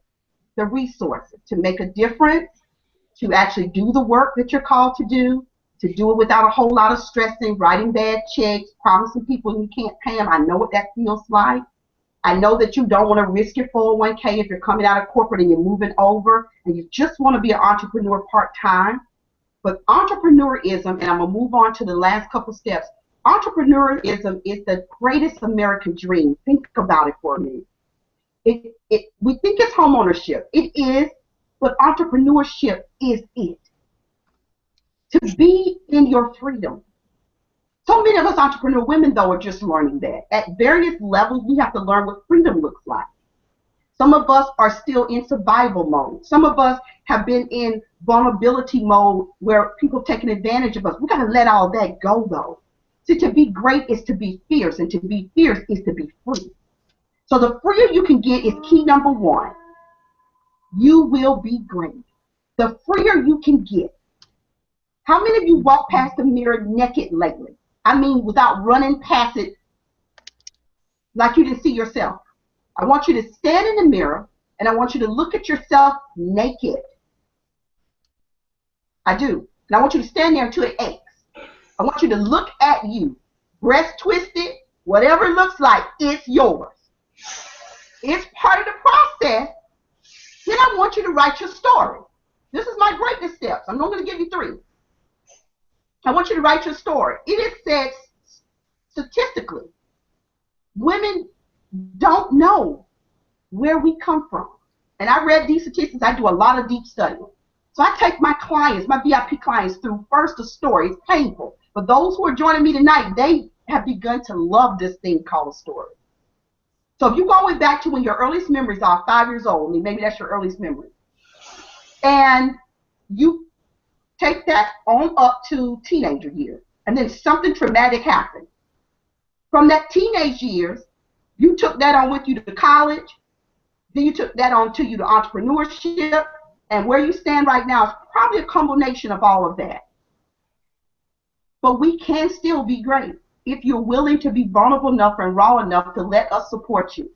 The resources to make a difference, to actually do the work that you're called to do it without a whole lot of stressing, writing bad checks, promising people you can't pay them. I know what that feels like. I know that you don't want to risk your 401k if you're coming out of corporate and you're moving over and you just want to be an entrepreneur part-time. But entrepreneurism, and I'm going to move on to the last couple steps, entrepreneurism is the greatest American dream. Think about it for a minute. We think it's home ownership. It is, but entrepreneurship is it. To be in your freedom. So many of us entrepreneur women, though, are just learning that. At various levels, we have to learn what freedom looks like. Some of us are still in survival mode. Some of us have been in vulnerability mode where people are taking advantage of us. We've got to let all that go, though. See, to be great is to be fierce, and to be fierce is to be free. So the freer you can get is key number 1. You will be great. The freer you can get. How many of you walk past the mirror naked lately? I mean, without running past it like you didn't see yourself. I want you to stand in the mirror and I want you to look at yourself naked. I do. And I want you to stand there until it aches. I want you to look at you, breast twisted, whatever it looks like, it's yours. It's part of the process. Then I want you to write your story. This is my greatness steps. I'm only going to give you 3. I want you to write your story. It is said statistically, women don't know where we come from. And I read these statistics. I do a lot of deep study. So I take my clients, my VIP clients, through first the story. It's painful. But those who are joining me tonight, they have begun to love this thing called a story. So if you go way back to when your earliest memories are 5 years old, I mean, maybe that's your earliest memory, and you take that on up to teenager years, and then something traumatic happened. From that teenage years, you took that on with you to college, then you took that on to you to entrepreneurship, and where you stand right now is probably a combination of all of that. But we can still be great if you're willing to be vulnerable enough and raw enough to let us support you.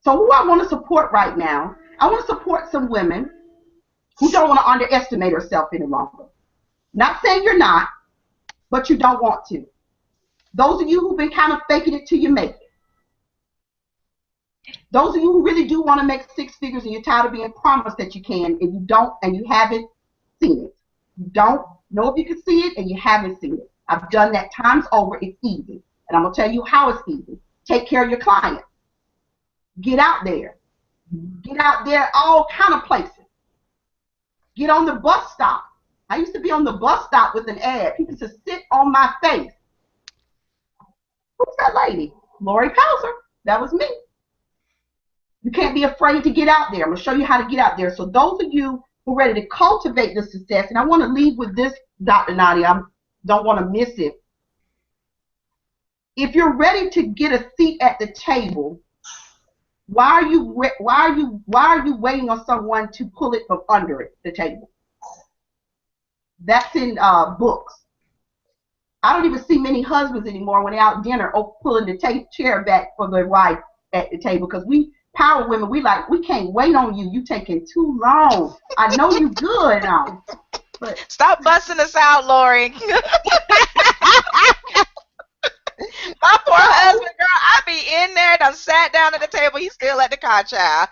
So who I want to support right now, I want to support some women who don't want to underestimate herself any longer. Not saying you're not, but you don't want to. Those of you who've been kind of faking it till you make it. Those of you who really do want to make 6 figures and you're tired of being promised that you can and you don't and you haven't seen it. You don't know if you can see it and you haven't seen it. I've done that times over. It's easy. And I'm going to tell you how it's easy. Take care of your clients. Get out there. Get out there all kind of places. Get on the bus stop. I used to be on the bus stop with an ad. People used to sit on my face. Who's that lady? Lori Pauser. That was me. You can't be afraid to get out there. I'm going to show you how to get out there. So those of you who are ready to cultivate this success, and I want to leave with this, Dr. Nadia, I don't want to miss it. If you're ready to get a seat at the table, why are you waiting on someone to pull it from under it, the table? That's in books. I don't even see many husbands anymore when they're out dinner pulling the chair back for their wife at the table, because we power women, we can't wait on you. You taking too long. I know you good now. But stop busting us out, Lori. My poor husband, girl, I be in there, done sat down at the table, he's still at the car, child.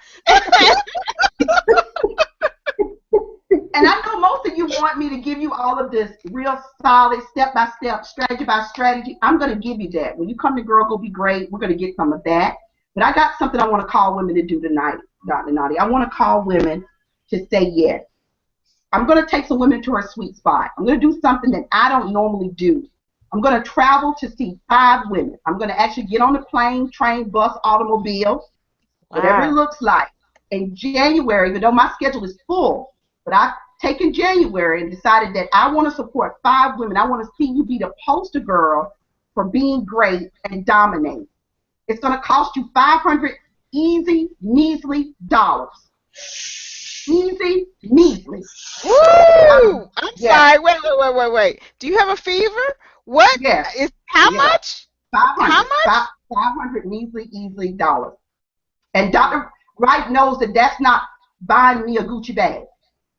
And I know most of you want me to give you all of this real solid, step-by-step, strategy-by-strategy. I'm going to give you that. When you come to Girl Go Be Great, we're going to get some of that. But I got something I want to call women to do tonight, Dr. Nadia. I want to call women to say yes. I'm going to take some women to her sweet spot. I'm going to do something that I don't normally do. I'm going to travel to see 5 women. I'm going to actually get on the plane, train, bus, automobile, whatever it looks like. In January, even though my schedule is full, but I've taken January and decided that I want to support 5 women. I want to see you be the poster girl for being great and dominate. It's going to cost you $500 easy, measly dollars. Easy, measly. Woo! I'm sorry. Wait. Do you have a fever? What? Yes. How much? 500. How much? 500 measly, easily dollars. And Dr. Wright knows that that's not buying me a Gucci bag.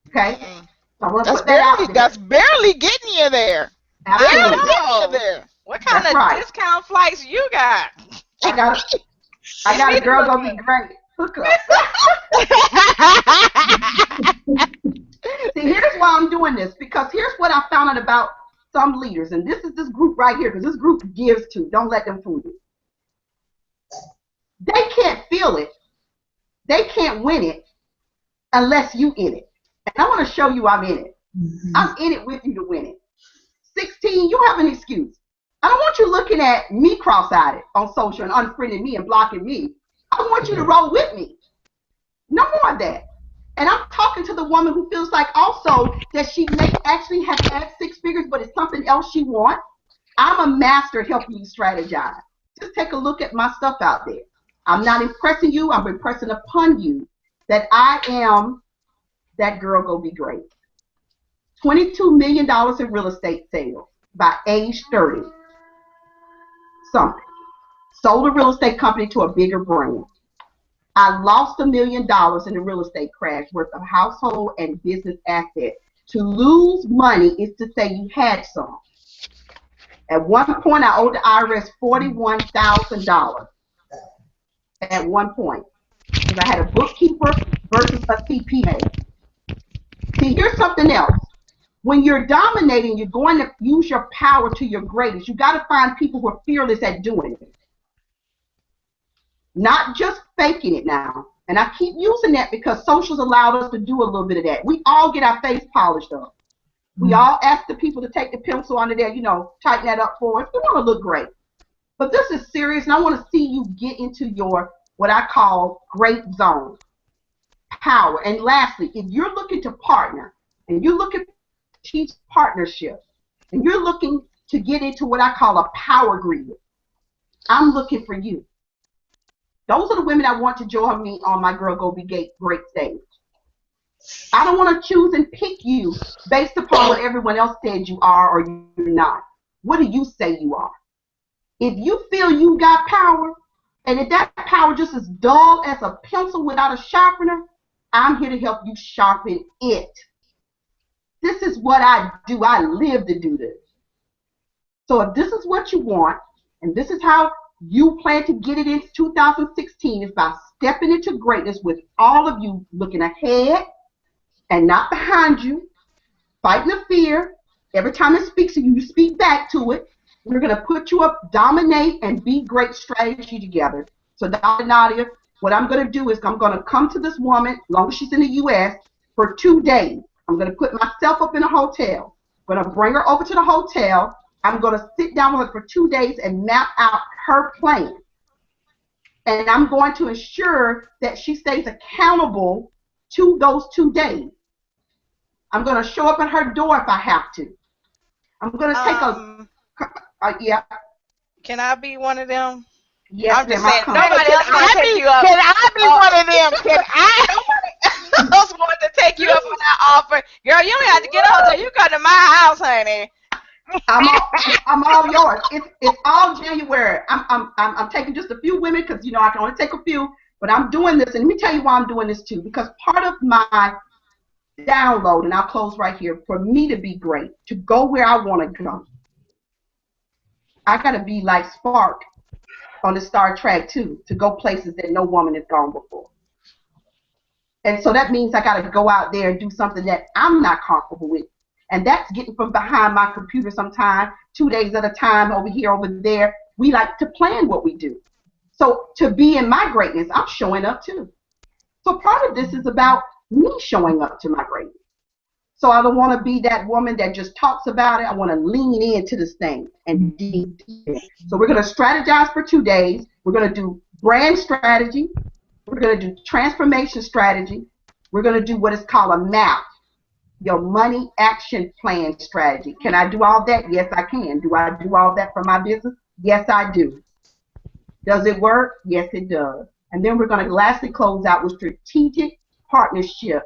Okay? So I want to put that out there. That's barely getting you there. Absolutely. Barely getting you there. What kind of discount flights you got? I got a Girl Go Be Great hookup. See, here's why I'm doing this, because here's what I found out about some leaders, and this is this group right here, because this group gives to. Don't let them fool you. They can't feel it. They can't win it unless you in it. And I want to show you I'm in it. Mm-hmm. I'm in it with you to win it. 16, you have an excuse. I don't want you looking at me cross-eyed on social and unfriending me and blocking me. I want you to roll with me. No more of that. And I'm talking to the woman who feels like also that she may actually have had 6 figures, but it's something else she wants. I'm a master at helping you strategize. Just take a look at my stuff out there. I'm not impressing you. I'm impressing upon you that I am that Girl Go Be Great. $22 million in real estate sales by age 30. Something. Sold a real estate company to a bigger brand. I lost $1 million in a real estate crash worth of household and business assets. To lose money is to say you had some. At one point, I owed the IRS $41,000 at one point because I had a bookkeeper versus a CPA. See, here's something else. When you're dominating, you're going to use your power to your greatest. You got to find people who are fearless at doing it, not just faking it now. And I keep using that because socials allowed us to do a little bit of that. We all get our face polished up. We all ask the people to take the pencil under there, you know, tighten that up for us. We want to look great. But this is serious, and I want to see you get into your, what I call, great zone, power. And lastly, if you're looking to partner, and you're looking to teach partnership, and you're looking to get into what I call a power grid, I'm looking for you. Those are the women I want to join me on my Girl Go Be Great stage. I don't want to choose and pick you based upon what everyone else said you are or you're not. What do you say you are? If you feel you got power, and if that power just as dull as a pencil without a sharpener, I'm here to help you sharpen it. This is what I do. I live to do this. So if this is what you want, and this is how you plan to get it in 2016, is by stepping into greatness with all of you looking ahead and not behind you, fighting the fear. Every time it speaks to you, you speak back to it. We're going to put you up, dominate, and be great strategy together. So, Dr. Nadia, what I'm going to do is I'm going to come to this woman, as long as she's in the U.S., for 2 days. I'm going to put myself up in a hotel. I'm going to bring her over to the hotel. I'm going to sit down with her for 2 days and map out her plan. And I'm going to ensure that she stays accountable to those 2 days. I'm going to show up at her door if I have to. I'm going to take yeah. Can I be one of them? Yes, I'm just ma'am, saying, nobody else want to take you up. Can I be one of them? Can I? Nobody else want to take you up on that offer. Girl, you don't have to get a hotel. You come to my house, honey. I'm all yours. It's all January. I'm taking just a few women because, you know, I can only take a few. But I'm doing this, and let me tell you why I'm doing this too. Because part of my download, and I'll close right here, for me to be great, to go where I want to go, I got to be like Spark on the Star Trek too, to go places that no woman has gone before. And so that means I got to go out there and do something that I'm not comfortable with. And that's getting from behind my computer sometimes, 2 days at a time, over here, over there. We like to plan what we do. So to be in my greatness, I'm showing up too. So part of this is about me showing up to my greatness. So I don't want to be that woman that just talks about it. I want to lean into this thing and dig in. So we're going to strategize for 2 days. We're going to do brand strategy. We're going to do transformation strategy. We're going to do what is called a MAP, your money action plan strategy. Can I do all that? Yes, I can. Do I do all that for my business? Yes, I do. Does it work? Yes, it does. And then we're going to lastly close out with strategic partnership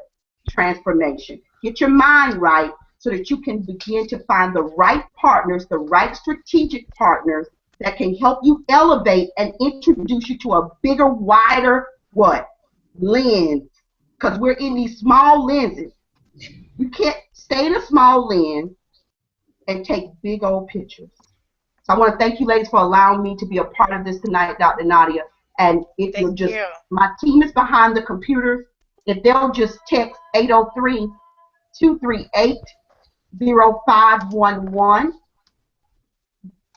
transformation. Get your mind right so that you can begin to find the right partners, the right strategic partners that can help you elevate and introduce you to a bigger, wider, what? Lens. Because we're in these small lenses. You can't stay in a small lens and take big old pictures. So I want to thank you, ladies, for allowing me to be a part of this tonight, Dr. Nadia. And if you'll just, my team is behind the computers. If they'll just text 803-238-0511,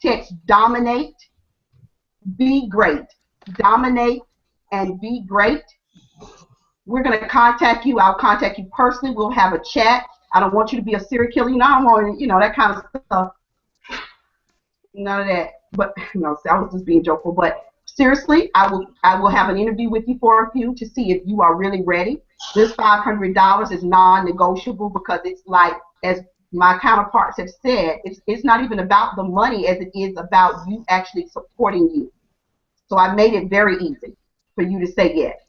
text dominate, be great. Dominate and be great. We're going to contact you. I'll contact you personally. We'll have a chat. I don't want you to be a serial killer. You know, I don't want, you know, that kind of stuff. None of that. But, you know, I was just being joyful. But seriously, I will have an interview with you for a few to see if you are really ready. This $500 is non-negotiable because it's like, as my counterparts have said, it's not even about the money as it is about you actually supporting you. So I made it very easy for you to say yes.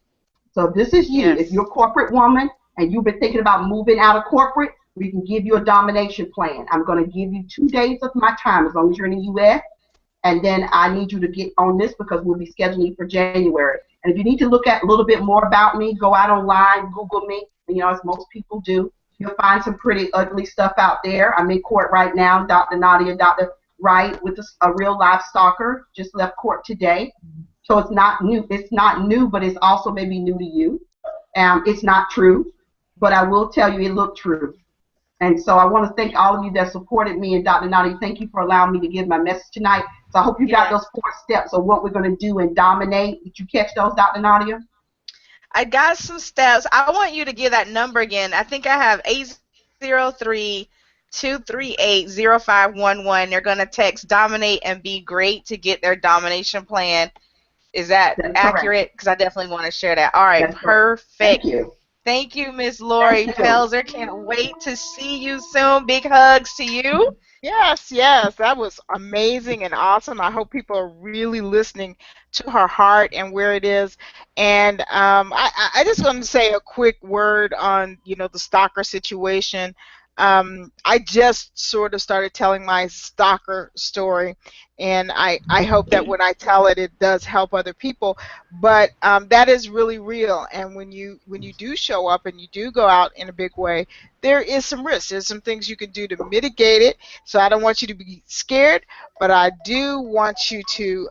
So if this is you, if you're a corporate woman and you've been thinking about moving out of corporate, we can give you a domination plan. I'm going to give you 2 days of my time as long as you're in the U.S. And then I need you to get on this because we'll be scheduling for January. And if you need to look at a little bit more about me, go out online, Google me, as most people do. You'll find some pretty ugly stuff out there. I'm in court right now, Dr. Nadia, Dr. Wright, with a real life stalker. Just left court today. So it's not new. It's not new, but it's also maybe new to you. It's not true, but I will tell you it looked true. And so I want to thank all of you that supported me. And Dr. Nadia, thank you for allowing me to give my message tonight. So I hope you got those 4 steps of what we're going to do and dominate. Did you catch those, Dr. Nadia? I got some steps. I want you to give that number again. I think I have 803-238-0511. They're going to text dominate and be great to get their domination plan. Is that accurate? Because I definitely want to share that. All right, perfect. Thank you. Thank you, Miss Lori Pelzer. Can't wait to see you soon. Big hugs to you. Yes, yes, that was amazing and awesome. I hope people are really listening to her heart and where it is. And I just want to say a quick word on, the stalker situation. I just sort of started telling my stalker story, and I hope that when I tell it, it does help other people. But that is really real. And when you do show up and you do go out in a big way, there is some risk. There's some things you can do to mitigate it. So I don't want you to be scared, but I do want you to,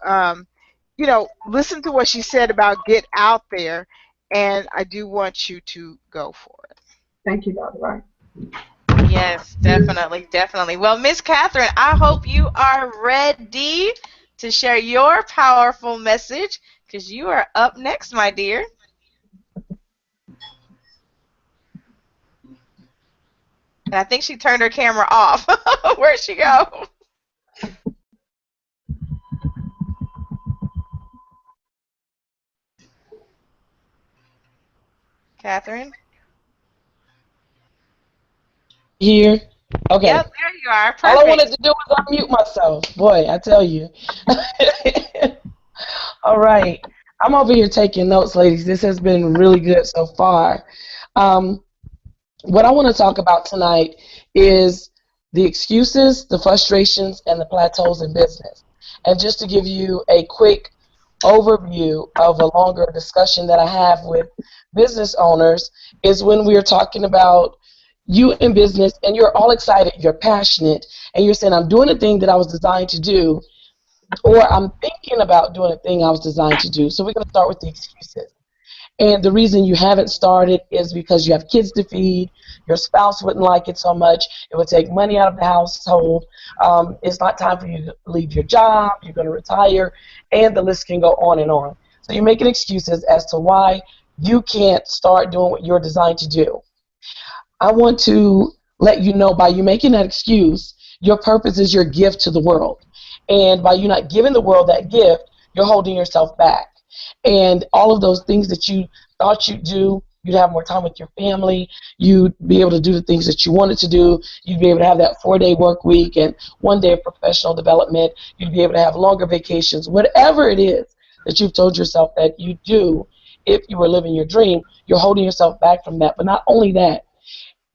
listen to what she said about get out there, and I do want you to go for it. Thank you, Dr. Wright. Yes, definitely, definitely. Well, Miss Catherine, I hope you are ready to share your powerful message, because you are up next, my dear. And I think she turned her camera off. Where'd she go? Catherine? Here. Okay. Yep, there you are. Perfect. All I wanted to do was unmute myself. Boy, I tell you. All right. I'm over here taking notes, ladies. This has been really good so far. What I want to talk about tonight is the excuses, the frustrations, and the plateaus in business. And just to give you a quick overview of a longer discussion that I have with business owners is when we are talking about you in business and you're all excited, you're passionate, and you're saying, I'm doing a thing that I was designed to do, or I'm thinking about doing a thing I was designed to do. So we're going to start with the excuses. And the reason you haven't started is because you have kids to feed, your spouse wouldn't like it so much, it would take money out of the household, it's not time for you to leave your job, you're going to retire, and the list can go on and on. So you're making excuses as to why you can't start doing what you're designed to do. I want to let you know, by you making that excuse, your purpose is your gift to the world. And by you not giving the world that gift, you're holding yourself back. And all of those things that you thought you'd do, you'd have more time with your family, you'd be able to do the things that you wanted to do, you'd be able to have that 4-day work week and 1 day of professional development, you'd be able to have longer vacations, whatever it is that you've told yourself that you do. If you were living your dream, you're holding yourself back from that. But not only that,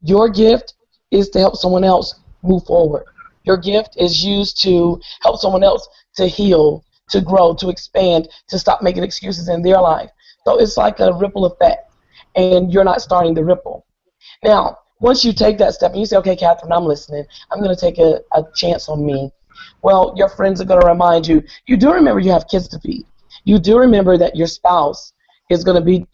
your gift is to help someone else move forward. Your gift is used to help someone else to heal, to grow, to expand, to stop making excuses in their life. So it's like a ripple effect, and you're not starting the ripple. Now, once you take that step and you say, okay, Catherine, I'm listening, I'm going to take a chance on me. Well, your friends are going to remind you, you do remember you have kids to feed. You do remember that your spouse is going to be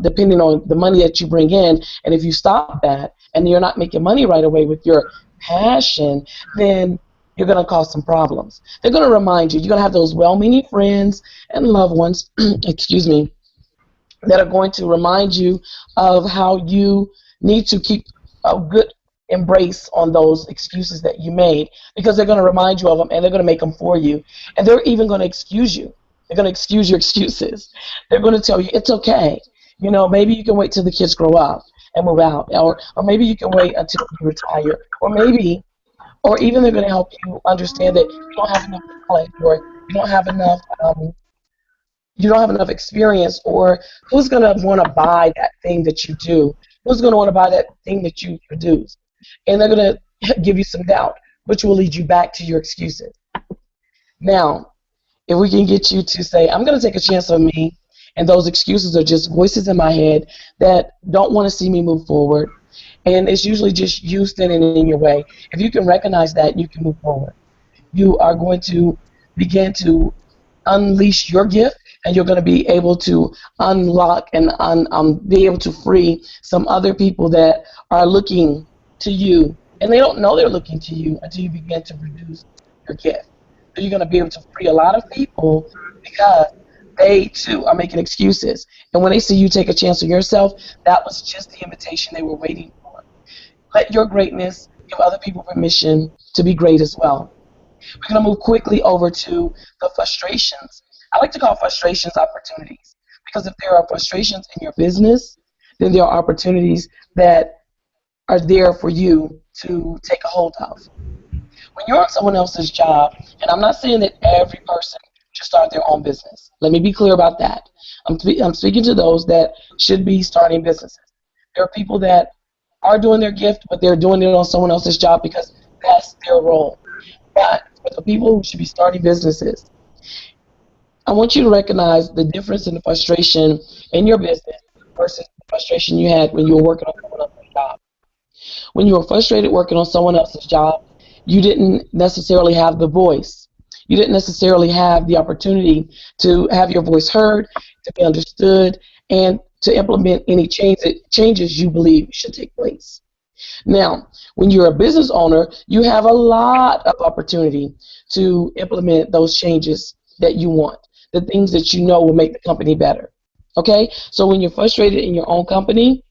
depending on the money that you bring in, and if you stop that and you're not making money right away with your passion, then you're going to cause some problems. They're going to remind you. You're going to have those well-meaning friends and loved ones, excuse me, that are going to remind you of how you need to keep a good embrace on those excuses that you made, because they're going to remind you of them and they're going to make them for you. And they're even going to excuse you. They're going to excuse your excuses. They're going to tell you it's okay. You know, maybe you can wait till the kids grow up and move out, or maybe you can wait until you retire, or even they're going to help you understand that you don't have enough knowledge, or you don't have enough experience, or who's going to want to buy that thing that you do? Who's going to want to buy that thing that you produce? And they're going to give you some doubt, which will lead you back to your excuses. Now, if we can get you to say, I'm going to take a chance on me, And those excuses are just voices in my head that don't want to see me move forward. And it's usually just you standing in your way. If you can recognize that, you can move forward. You are going to begin to unleash your gift, and you're going to be able to unlock and be able to free some other people that are looking to you, and they don't know they're looking to you until you begin to produce your gift. So you're going to be able to free a lot of people because they too are making excuses. And when they see you take a chance on yourself, that was just the invitation they were waiting for. Let your greatness give other people permission to be great as well. We're going to move quickly over to the frustrations. I like to call frustrations opportunities, because if there are frustrations in your business, then there are opportunities that are there for you to take a hold of. When you're on someone else's job, and I'm not saying that every person should start their own business. Let me be clear about that. I'm speaking to those that should be starting businesses. There are people that are doing their gift, but they're doing it on someone else's job because that's their role. But for the people who should be starting businesses, I want you to recognize the difference in the frustration in your business versus the frustration you had when you were working on someone else's job. When you were frustrated working on someone else's job, you didn't necessarily have the voice. You didn't necessarily have the opportunity to have your voice heard, to be understood, and to implement any changes you believe should take place. Now, when you're a business owner, you have a lot of opportunity to implement those changes that you want, the things that you know will make the company better. Okay? So when you're frustrated in your own company,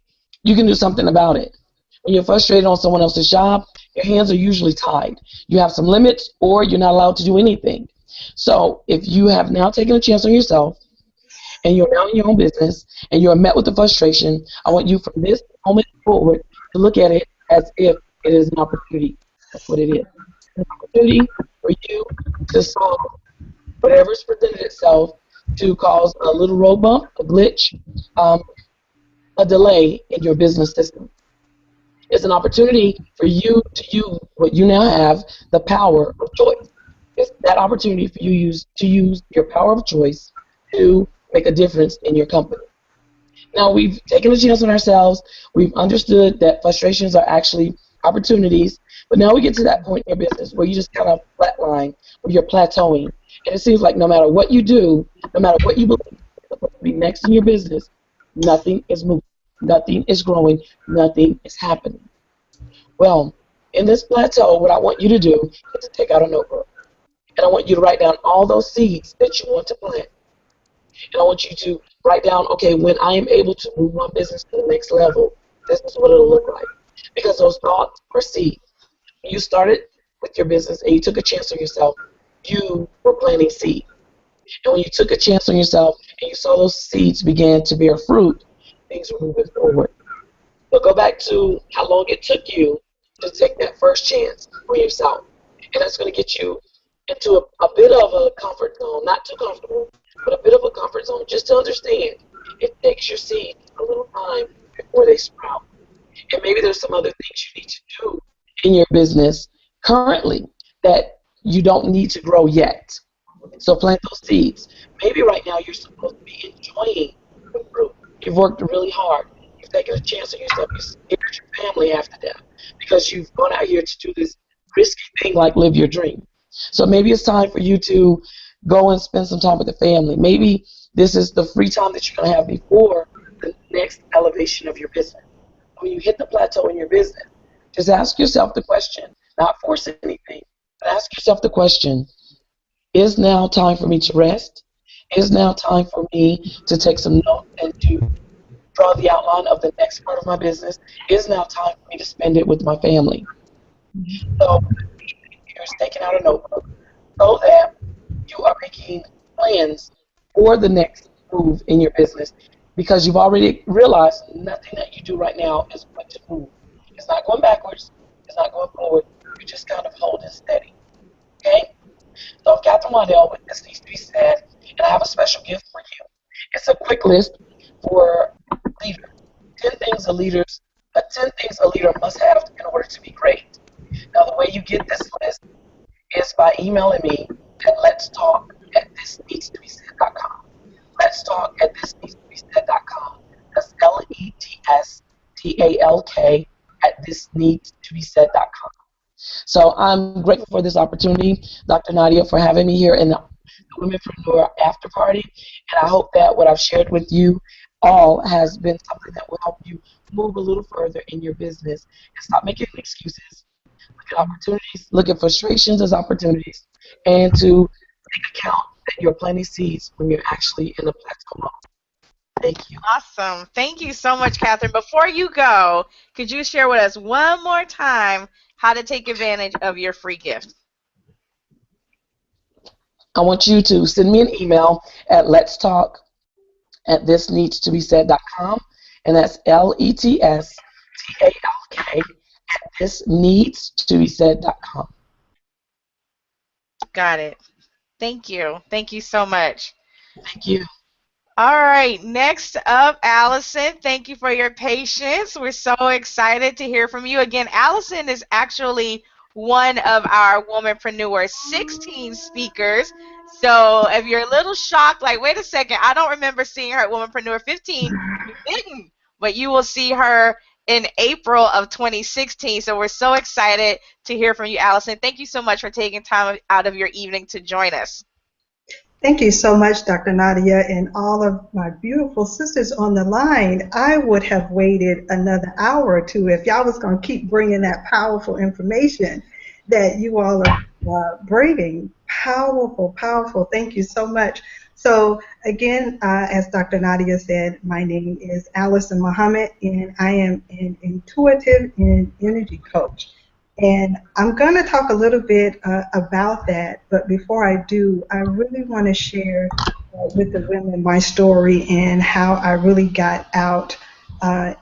you can do something about it. When you're frustrated on someone else's job, your hands are usually tied. You have some limits, or you're not allowed to do anything. So if you have now taken a chance on yourself, and you're now in your own business, and you're met with the frustration, I want you from this moment forward to look at it as if it is an opportunity. That's what it is. An opportunity for you to solve whatever's presented itself, to cause a little road bump, a glitch, um, a delay in your business system. It's an opportunity for you to use what you now have, the power of choice. It's that opportunity for you to use your power of choice to make a difference in your company. Now, we've taken a chance on ourselves. We've understood that frustrations are actually opportunities. But now we get to that point in your business where you just kind of flatline, where you're plateauing. And it seems like no matter what you do, no matter what you believe is supposed to be next in your business, nothing is moving, nothing is growing, nothing is happening. Well, in this plateau, what I want you to do is to take out a notebook. And I want you to write down all those seeds that you want to plant. And I want you to write down, okay, when I am able to move my business to the next level, this is what it'll look like. Because those thoughts are seeds. When you started with your business and you took a chance on yourself, you were planting seeds. And when you took a chance on yourself and you saw those seeds begin to bear fruit, things were moving forward. So go back to how long it took you to take that first chance for yourself. And that's going to get you into a bit of a comfort zone, not too comfortable, but a bit of a comfort zone, just to understand it takes your seeds a little time before they sprout. And maybe there's some other things you need to do in your business currently that you don't need to grow yet. So plant those seeds. Maybe right now you're supposed to be enjoying the fruit. You've worked really hard. You've taken a chance on yourself. You scared your family half to death because you've gone out here to do this risky thing like live your dream. So maybe it's time for you to go and spend some time with the family. Maybe this is the free time that you're going to have before the next elevation of your business. When you hit the plateau in your business, just ask yourself the question, not force anything, but ask yourself the question, is now time for me to rest? Is now time for me to take some notes and to draw the outline of the next part of my business? Is now time for me to spend it with my family? So here's taking out a notebook so that you are making plans for the next move in your business, because you've already realized nothing that you do right now is going to move. It's not going backwards. It's not going forward. You're just kind of holding steady. Okay? So, Catherine Waddell, with this needs to be said, and I have a special gift for you. It's a quick list for leaders. 10 things a leader must have in order to be great. Now, the way you get this list is by emailing me at letstalk@thisneedstobesaid.com. Let's talk at thisneedstobesaid.com. That's LETSTALK at thisneedstobesaid.com. So I'm grateful for this opportunity, Dr. Nadia, for having me here in the Womenpreneur After Party. And I hope that what I've shared with you all has been something that will help you move a little further in your business and stop making excuses. Look at opportunities, look at frustrations as opportunities, and to take account that you're planting seeds when you're actually in a plateau mode. Thank you. Awesome. Thank you so much, Catherine. Before you go, could you share with us one more time how to take advantage of your free gift? I want you to send me an email at let's talk at thisneedstobesaid.com, and that's LETSTALK at thisneedstobesaid.com. Got it. Thank you. Thank you so much. Thank you. All right, next up, Allison. Thank you for your patience. We're so excited to hear from you. Again, Allison is actually one of our Womanpreneur 16 speakers. So if you're a little shocked, like, wait a second, I don't remember seeing her at Womanpreneur 15, you didn't. But you will see her in April of 2016. So we're so excited to hear from you, Allison. Thank you so much for taking time out of your evening to join us. Thank you so much, Dr. Nadia, and all of my beautiful sisters on the line. I would have waited another hour or two if y'all was going to keep bringing that powerful information that you all are bringing. Powerful, powerful. Thank you so much. So again, as Dr. Nadia said, my name is Allison Muhammad, and I am an intuitive and energy coach. And I'm going to talk a little bit about that, but before I do, I really want to share with the women my story and how I really got out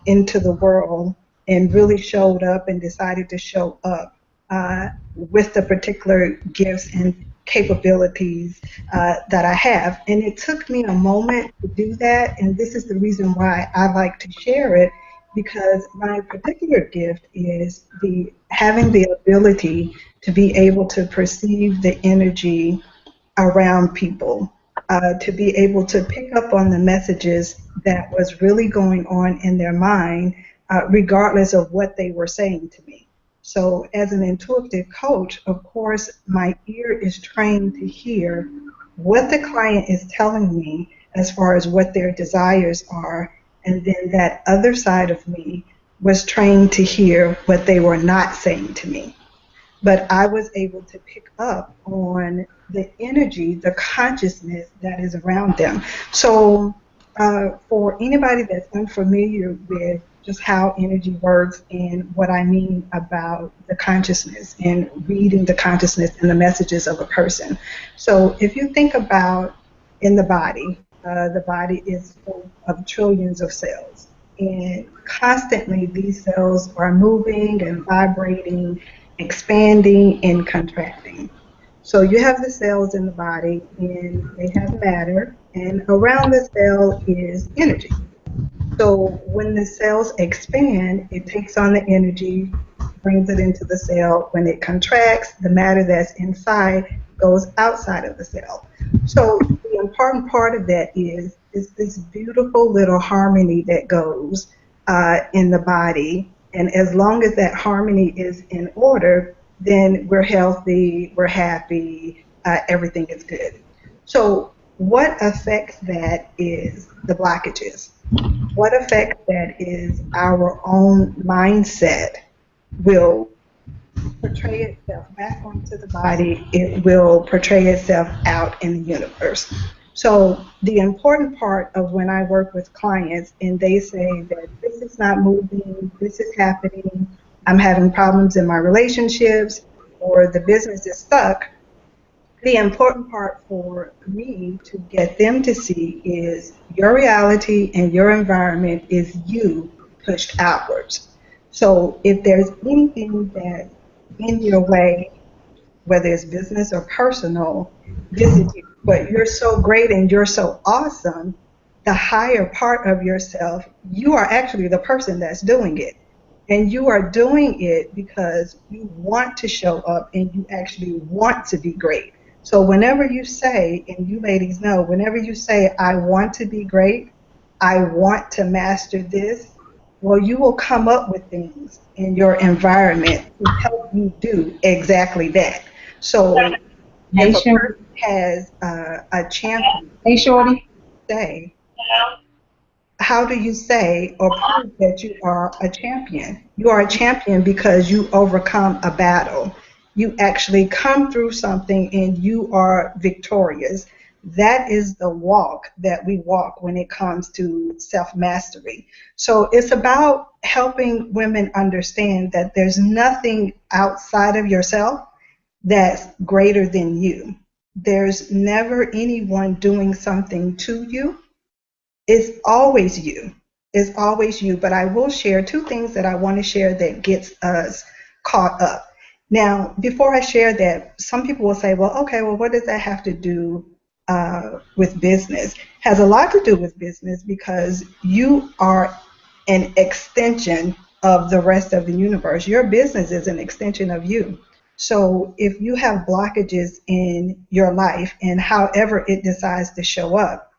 into the world and really showed up and decided to show up with the particular gifts and capabilities that I have. And it took me a moment to do that, and this is the reason why I like to share it, because my particular gift is the having the ability to be able to perceive the energy around people, to be able to pick up on the messages that was really going on in their mind, regardless of what they were saying to me. So as an intuitive coach, of course, my ear is trained to hear what the client is telling me as far as what their desires are, and then that other side of me was trained to hear what they were not saying to me. But I was able to pick up on the energy, the consciousness that is around them. So for anybody that's unfamiliar with just how energy works and what I mean about the consciousness and reading the consciousness and the messages of a person. So if you think about in the body is full of trillions of cells. And constantly these cells are moving and vibrating, expanding and contracting. So you have the cells in the body, and they have matter, and around the cell is energy. So when the cells expand, it takes on the energy, brings it into the cell. When it contracts, the matter that's inside goes outside of the cell. So the important part of that is this beautiful little harmony that goes in the body. And as long as that harmony is in order, then we're healthy, we're happy, everything is good. So what affects that is the blockages. What affects that is our own mindset will portray itself back onto the body. It will portray itself out in the universe. So the important part of when I work with clients and they say that this is not moving, this is happening, I'm having problems in my relationships, or the business is stuck, the important part for me to get them to see is your reality and your environment is you pushed outwards. So if there's anything that's in your way, whether it's business or personal, this is you. But you're so great and you're so awesome, the higher part of yourself, you are actually the person that's doing it. And you are doing it because you want to show up and you actually want to be great. So whenever you say, and you ladies know, whenever you say, I want to be great, I want to master this, well, you will come up with things in your environment to help you do exactly that. So Hey, if a Shorty. person has a champion, Hey, Shorty. say, how do you say or prove that you are a champion? You are a champion because you overcome a battle. You actually come through something and you are victorious. That is the walk that we walk when it comes to self mastery. So it's about helping women understand that there's nothing outside of yourself that's greater than you. There's never anyone doing something to you. It's always you. It's always you. But I will share two things that I want to share that gets us caught up. Now, before I share that, some people will say, well, okay, well, what does that have to do with business? Has a lot to do with business because you are an extension of the rest of the universe. Your business is an extension of you. So if you have blockages in your life and however it decides to show up,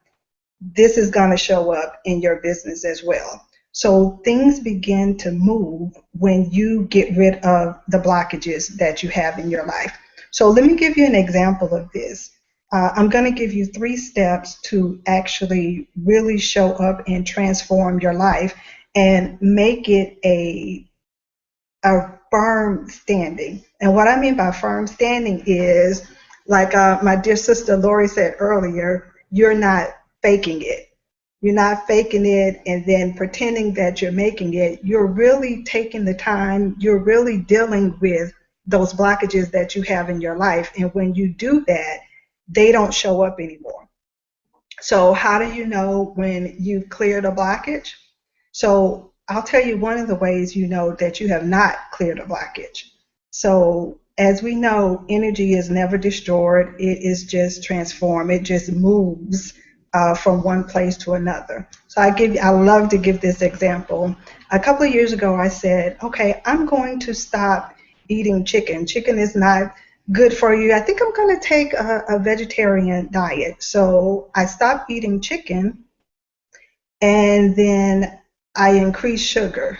this is going to show up in your business as well. So things begin to move when you get rid of the blockages that you have in your life. So let me give you an example of this. I'm going to give you 3 steps to actually really show up and transform your life and make it a firm standing. And what I mean by firm standing is, like my dear sister Lori said earlier, you're not faking it. You're not faking it and then pretending that you're making it. You're really taking the time, you're really dealing with those blockages that you have in your life. And when you do that, they don't show up anymore. So, how do you know when you've cleared a blockage? So, I'll tell you one of the ways you know that you have not cleared a blockage. So, as we know, energy is never destroyed, it is just transformed, it just moves from one place to another. So, I love to give this example. A couple of years ago, I said, okay, I'm going to stop eating chicken. Chicken is not good for you. I think I'm going to take a vegetarian diet. So I stopped eating chicken and then I increased sugar.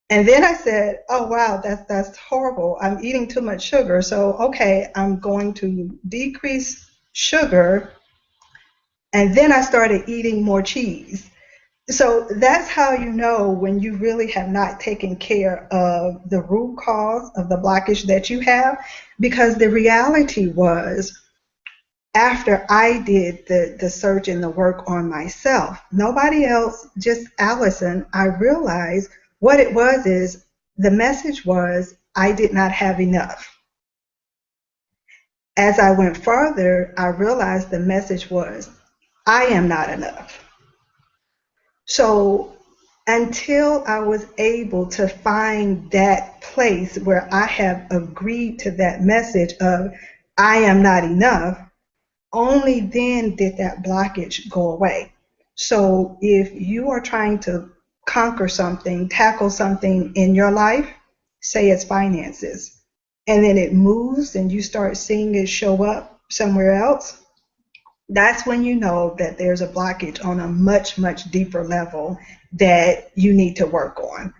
And then I said, oh wow, that's horrible. I'm eating too much sugar. So okay, I'm going to decrease sugar. And then I started eating more cheese. So that's how you know when you really have not taken care of the root cause of the blockage that you have, because the reality was, after I did the search and the work on myself, nobody else, just Allison, I realized what it was is the message was I did not have enough. As I went further, I realized the message was I am not enough. So until I was able to find that place where I have agreed to that message of I am not enough, only then did that blockage go away. So if you are trying to conquer something, tackle something in your life, say it's finances, and then it moves and you start seeing it show up somewhere else, that's when you know that there's a blockage on a much, much deeper level that you need to work on.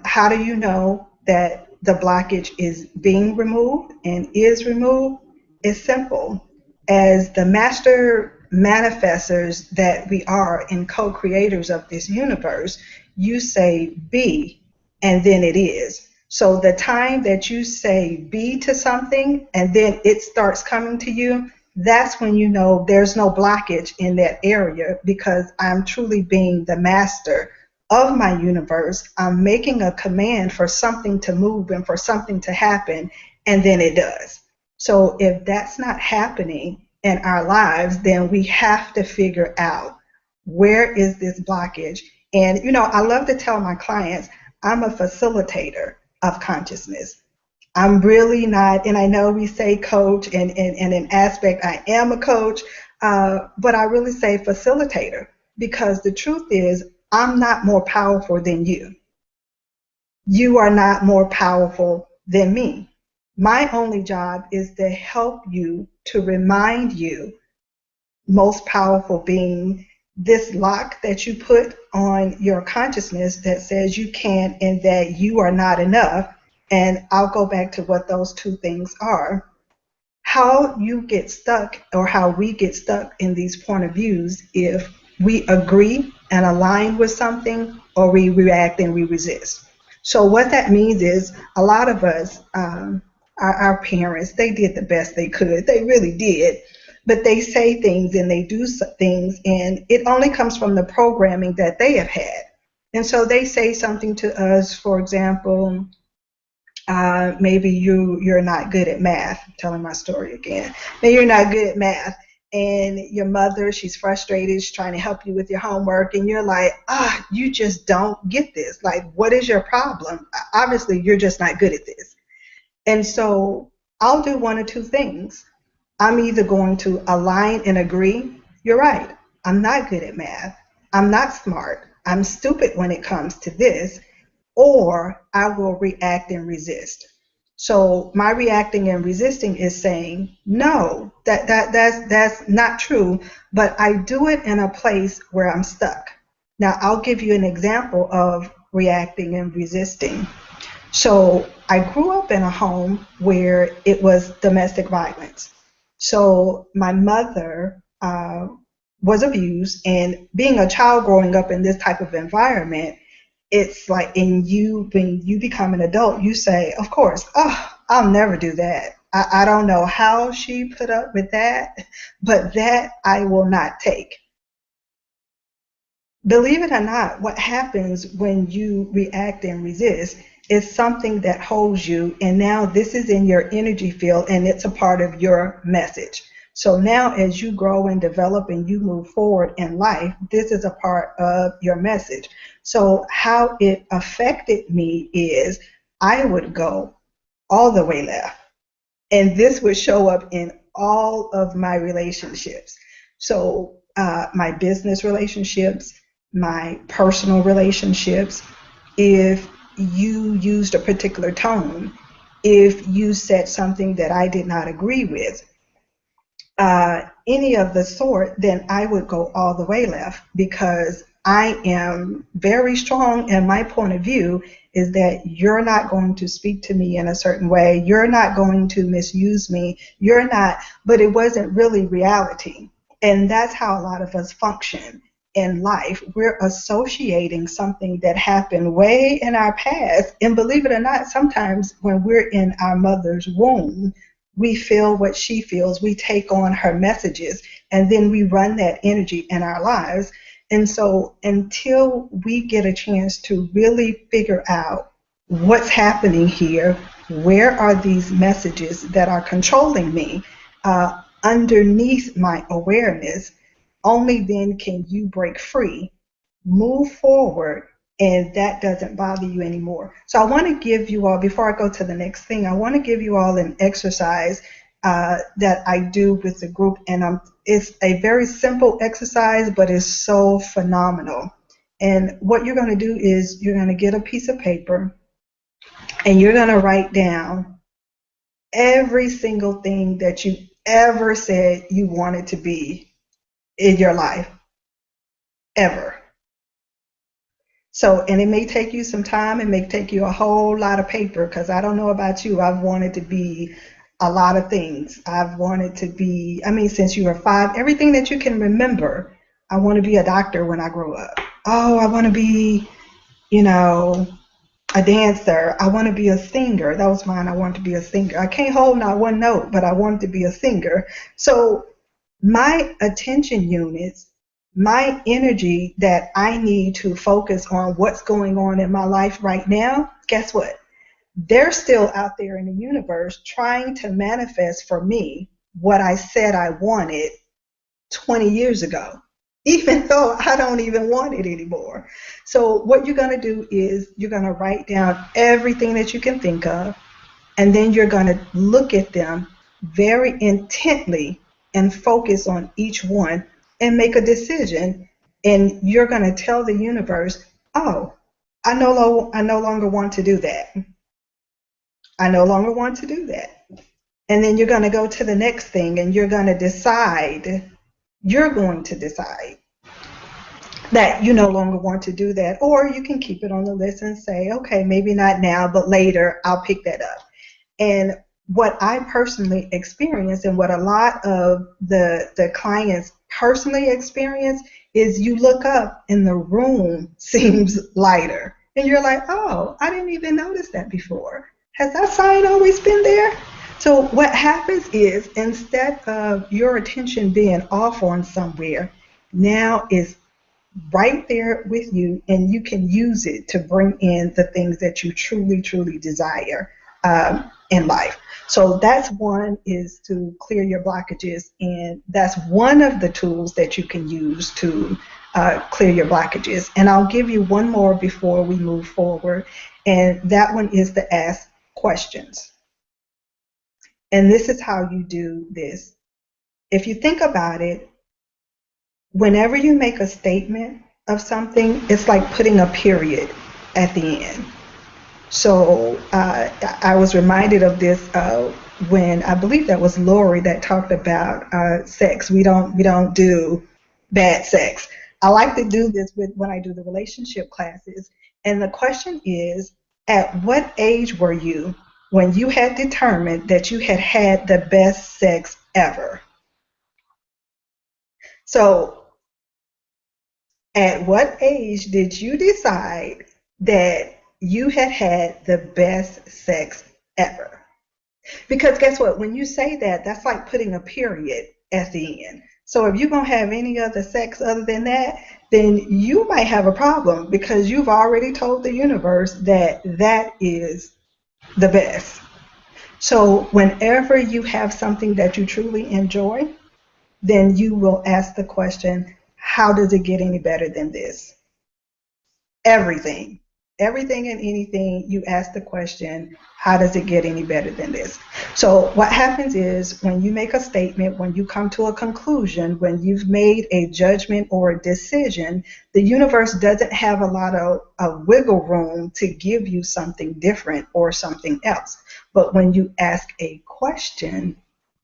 How do you know that the blockage is being removed and is removed? It's simple. As the master manifestors that we are and co-creators of this universe, you say be, and then it is. So the time that you say be to something and then it starts coming to you, that's when you know there's no blockage in that area because I'm truly being the master of my universe. I'm making a command for something to move and for something to happen, and then it does. So if that's not happening in our lives, then we have to figure out where is this blockage. And I love to tell my clients I'm a facilitator of consciousness. I'm really not, and I know we say coach, and in an aspect I am a coach, but I really say facilitator because the truth is I'm not more powerful than you. You are not more powerful than me. My only job is to help you, to remind you, most powerful being, this lock that you put on your consciousness that says you can't and that you are not enough. And I'll go back to what those two things are. How you get stuck, or how we get stuck in these point of views, if we agree and align with something, or we react and we resist. So what that means is, a lot of us, our parents, they did the best they could. They really did. But they say things and they do things, and it only comes from the programming that they have had. And so they say something to us, for example, maybe you're not good at math. I'm telling my story again. Maybe you're not good at math, and your mother, she's frustrated. She's trying to help you with your homework, and you're like, you just don't get this. Like, what is your problem? Obviously, you're just not good at this. And so I'll do one or two things. I'm either going to align and agree. You're right. I'm not good at math. I'm not smart. I'm stupid when it comes to this, or I will react and resist. So my reacting and resisting is saying, no, that's not true, but I do it in a place where I'm stuck. Now I'll give you an example of reacting and resisting. So I grew up in a home where it was domestic violence. So my mother was abused, and being a child growing up in this type of environment, it's like, in you, when you become an adult, you say, of course, I'll never do that. I don't know how she put up with that, but that I will not take. Believe it or not, what happens when you react and resist is something that holds you, and now this is in your energy field and it's a part of your message. So now, as you grow and develop and you move forward in life, this is a part of your message. So how it affected me is, I would go all the way left, and this would show up in all of my relationships. So my business relationships, my personal relationships, if you used a particular tone, if you said something that I did not agree with, any of the sort, then I would go all the way left, because I am very strong, and my point of view is that you're not going to speak to me in a certain way. You're not going to misuse me. You're not, but it wasn't really reality. And that's how a lot of us function in life. We're associating something that happened way in our past. And believe it or not, sometimes when we're in our mother's womb, we feel what she feels. We take on her messages, and then we run that energy in our lives. And so until we get a chance to really figure out what's happening here, where are these messages that are controlling me, underneath my awareness, only then can you break free, move forward, and that doesn't bother you anymore. So I want to give you all, before I go to the next thing, I want to give you all an exercise that I do with the group, and it's a very simple exercise, but it's so phenomenal. And what you're going to do is, you're going to get a piece of paper, and you're going to write down every single thing that you ever said you wanted to be in your life, ever. So, and it may take you some time. It may take you a whole lot of paper, because I don't know about you. I've wanted to be a lot of things. I've wanted to be, I mean, since you were 5, everything that you can remember. I want to be a doctor when I grow up. Oh, I want to be, you know, a dancer. I want to be a singer. That was mine. I wanted to be a singer. I can't hold not one note, but I wanted to be a singer. So my attention units, my energy that I need to focus on what's going on in my life right now, guess what? They're still out there in the universe trying to manifest for me what I said I wanted 20 years ago, even though I don't even want it anymore. So what you're going to do is, you're going to write down everything that you can think of, and then you're going to look at them very intently and focus on each one and make a decision. And you're going to tell the universe, oh, I no longer want to do that. I no longer want to do that. And then you're going to go to the next thing and you're going to decide that you no longer want to do that. Or you can keep it on the list and say, okay, maybe not now, but later I'll pick that up. And what I personally experience and what a lot of the clients personally experience is you look up and the room seems lighter. And you're like, oh, I didn't even notice that before. Has that sign always been there? So what happens is instead of your attention being off on somewhere, now is right there with you, and you can use it to bring in the things that you truly, truly desire in life. So that's one, is to clear your blockages, and that's one of the tools that you can use to clear your blockages. And I'll give you one more before we move forward, and that one is to ask questions. And this is how you do this. If you think about it, whenever you make a statement of something, it's like putting a period at the end. So I was reminded of this when I believe that was Lori that talked about sex. We don't do bad sex. I like to do this with when I do the relationship classes. And the question is, at what age were you when you had determined that you had had the best sex ever? So at what age did you decide that you had had the best sex ever? Because guess what? When you say that, that's like putting a period at the end. So if you're going to have any other sex other than that, then you might have a problem because you've already told the universe that that is the best. So whenever you have something that you truly enjoy, then you will ask the question, how does it get any better than this? Everything. Everything and anything, you ask the question, how does it get any better than this? So what happens is when you make a statement, when you come to a conclusion, when you've made a judgment or a decision, the universe doesn't have a lot of wiggle room to give you something different or something else. But when you ask a question,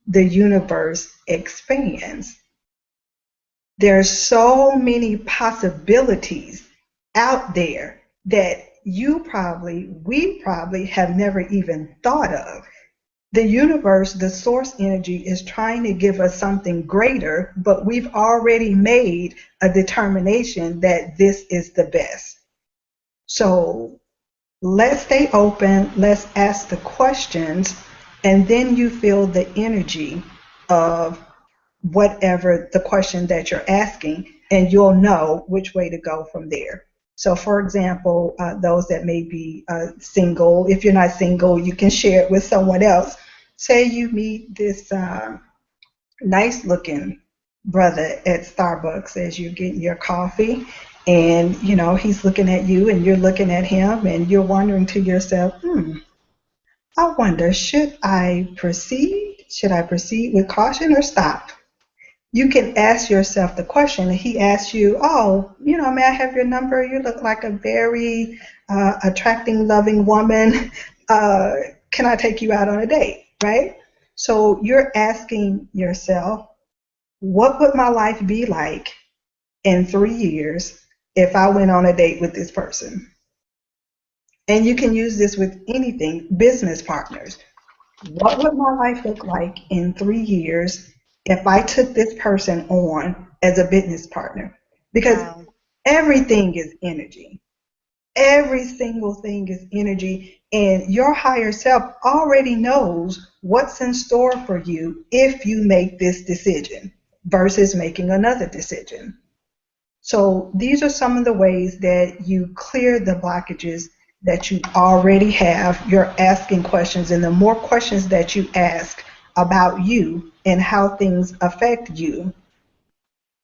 the universe expands. There's so many possibilities out there that we probably have never even thought of. The universe, the source energy, is trying to give us something greater, but we've already made a determination that this is the best. So let's stay open, let's ask the questions, and then you feel the energy of whatever the question that you're asking, and you'll know which way to go from there. So, for example, those that may be single, if you're not single, you can share it with someone else. Say you meet this nice looking brother at Starbucks as you're getting your coffee, and he's looking at you and you're looking at him, and you're wondering to yourself, I wonder, should I proceed with caution or stop? You can ask yourself the question. He asks you, oh, may I have your number? You look like a very attracting, loving woman. Can I take you out on a date? Right? So you're asking yourself, what would my life be like in 3 years if I went on a date with this person? And you can use this with anything, business partners. What would my life look like in 3 years if I took this person on as a business partner? Because Wow. everything is energy. Every single thing is energy, and your higher self already knows what's in store for you if you make this decision versus making another decision. So these are some of the ways that you clear the blockages that you already have. You're asking questions, and the more questions that you ask about you and how things affect you,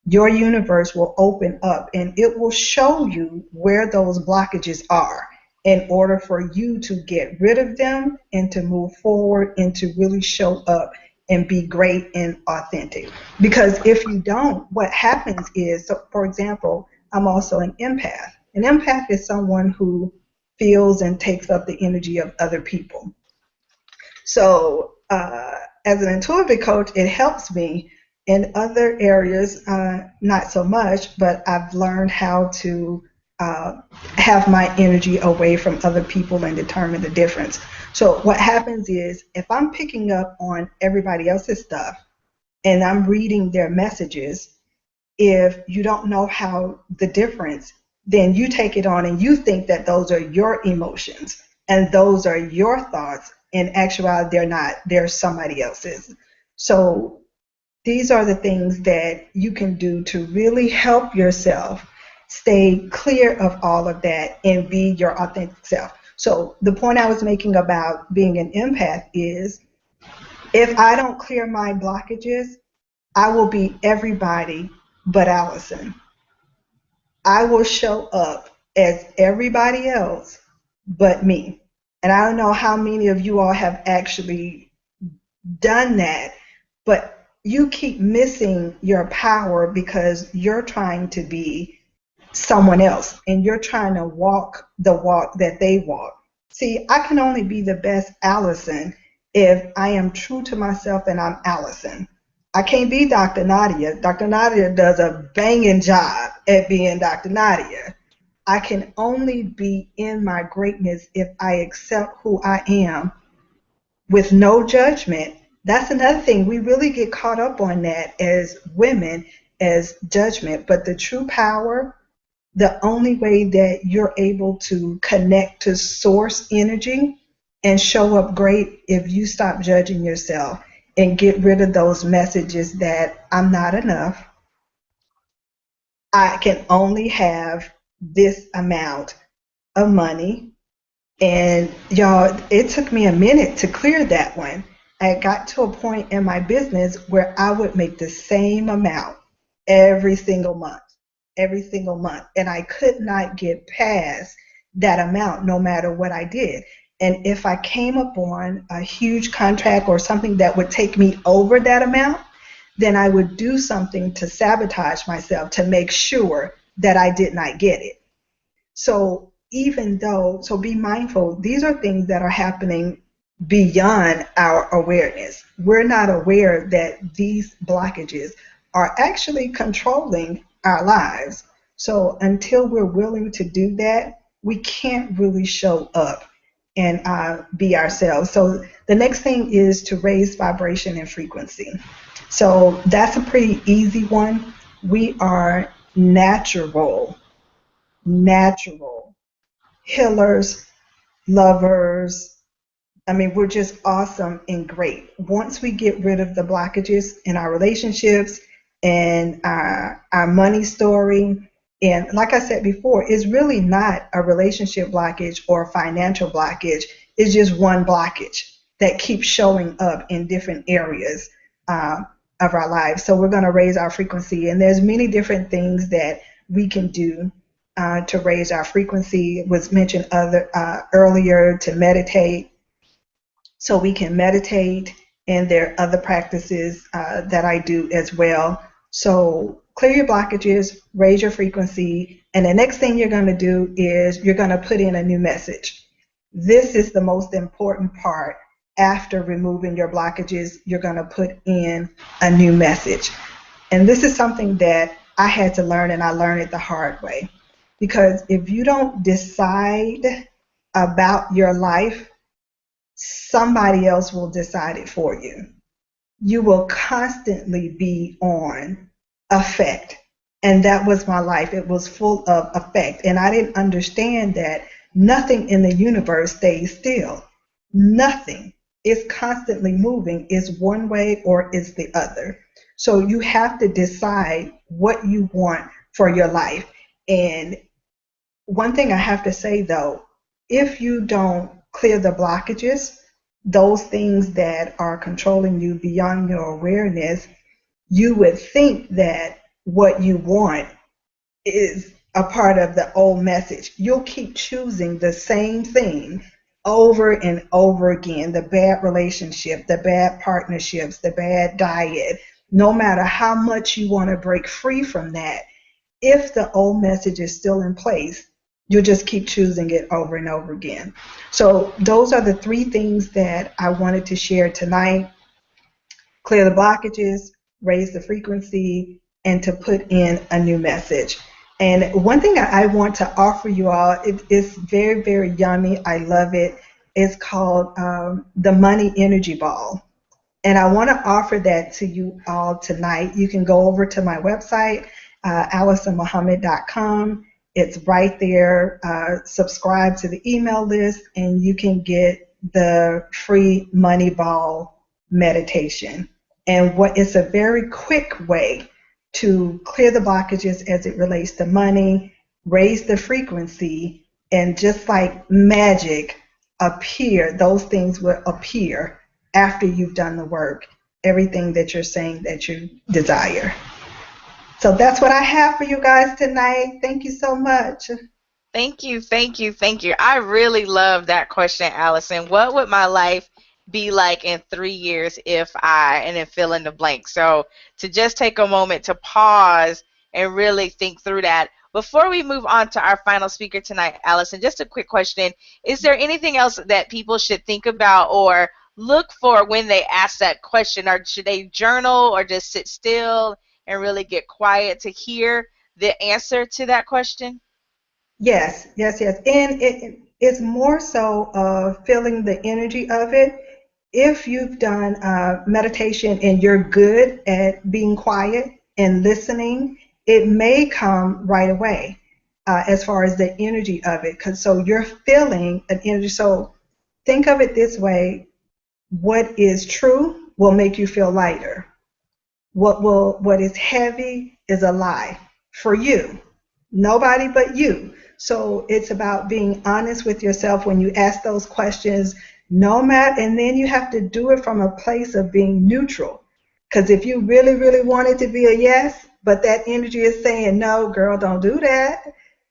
your universe will open up and it will show you where those blockages are in order for you to get rid of them and to move forward and to really show up and be great and authentic. Because if you don't, what happens is, so for example, I'm also an empath. An empath is someone who feels and takes up the energy of other people. So, as an intuitive coach, it helps me in other areas, not so much, but I've learned how to have my energy away from other people and determine the difference. So, what happens is if I'm picking up on everybody else's stuff and I'm reading their messages, if you don't know how the difference, then you take it on and you think that those are your emotions and those are your thoughts. In actuality, they're not, they're somebody else's. So these are the things that you can do to really help yourself stay clear of all of that and be your authentic self. So the point I was making about being an empath is if I don't clear my blockages, I will be everybody but Allison. I will show up as everybody else but me. And I don't know how many of you all have actually done that, but you keep missing your power because you're trying to be someone else and you're trying to walk the walk that they walk. See, I can only be the best Allison if I am true to myself and I'm Allison. I can't be Dr. Nadia. Dr. Nadia does a banging job at being Dr. Nadia. I can only be in my greatness if I accept who I am with no judgment. That's another thing. We really get caught up on that as women, as judgment. But the true power, the only way that you're able to connect to source energy and show up great if you stop judging yourself and get rid of those messages that I'm not enough. I can only have this amount of money. And y'all, it took me a minute to clear that one. I got to a point in my business where I would make the same amount every single month, every single month. And I could not get past that amount no matter what I did. And if I came upon a huge contract or something that would take me over that amount, then I would do something to sabotage myself to make sure that I did not get it. So even though, so be mindful, these are things that are happening beyond our awareness. We're not aware that these blockages are actually controlling our lives. So until we're willing to do that, we can't really show up and be ourselves. So the next thing is to raise vibration and frequency. So that's a pretty easy one. We are natural healers, lovers. I mean, we're just awesome and great. Once we get rid of the blockages in our relationships and our money story, and like I said before, it's really not a relationship blockage or a financial blockage. It's just one blockage that keeps showing up in different areas of our lives. So we're going to raise our frequency, and there's many different things that we can do to raise our frequency. It was mentioned earlier to meditate, so we can meditate, and there are other practices that I do as well. So clear your blockages, raise your frequency, and the next thing you're going to do is you're going to put in a new message. This is the most important part. After removing your blockages, you're going to put in a new message. And this is something that I had to learn, and I learned it the hard way. Because if you don't decide about your life, somebody else will decide it for you. You will constantly be on effect. And that was my life. It was full of effect. And I didn't understand that nothing in the universe stays still. Nothing. It's constantly moving. It's one way or it's the other. So you have to decide what you want for your life. And one thing I have to say though, if you don't clear the blockages, those things that are controlling you beyond your awareness, you would think that what you want is a part of the old message. You'll keep choosing the same thing over and over again, the bad relationship, the bad partnerships, the bad diet, no matter how much you want to break free from that. If the old message is still in place, You'll just keep choosing it over and over again. So those are the three things that I wanted to share tonight: clear the blockages, raise the frequency, and to put in a new message. And one thing I want to offer you all, it is very, very yummy. I love it. It's called the Money Energy Ball. And I want to offer that to you all tonight. You can go over to my website, AlisonMuhammad.com. It's right there. Subscribe to the email list, and you can get the free money ball meditation. And what it's a very quick way to clear the blockages as it relates to money, raise the frequency, and just like magic, those things will appear after you've done the work, everything that you're saying that you desire. So that's what I have for you guys tonight. Thank you so much. Thank you, thank you, thank you. I really love that question, Allison. What would my life be like in 3 years if and then fill in the blank? So to just take a moment to pause and really think through that. Before we move on to our final speaker tonight, Allison, just a quick question. Is there anything else that people should think about or look for when they ask that question? Or should they journal or just sit still and really get quiet to hear the answer to that question? Yes, yes, yes. And it's more so feeling the energy of it. If you've done meditation and you're good at being quiet and listening, it may come right away as far as the energy of it. So you're feeling an energy. So think of it this way: what is true will make you feel lighter. What is heavy is a lie for you, nobody but you. So it's about being honest with yourself when you ask those questions, no matter, and then you have to do it from a place of being neutral. Because if you really, really want it to be a yes, but that energy is saying, no, girl, don't do that,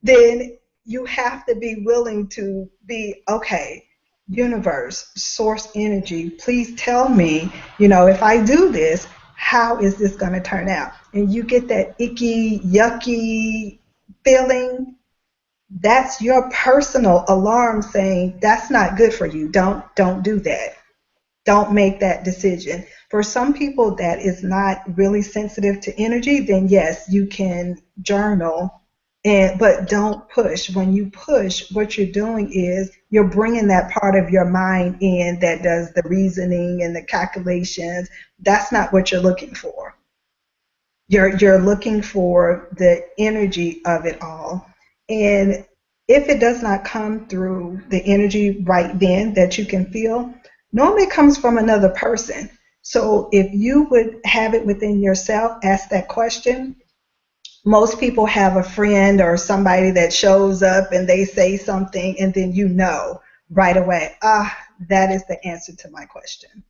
then you have to be willing to be, okay, universe, source energy, please tell me, if I do this, how is this going to turn out? And you get that icky, yucky feeling. That's your personal alarm saying that's not good for you. Don't do that. Don't make that decision. For some people that is not really sensitive to energy, then yes, you can journal, but don't push. When you push, what you're doing is you're bringing that part of your mind in that does the reasoning and the calculations. That's not what you're looking for. You're looking for the energy of it all. And if it does not come through the energy right then that you can feel, normally it comes from another person. So if you would have it within yourself, ask that question. Most people have a friend or somebody that shows up and they say something, and then right away, that is the answer to my question.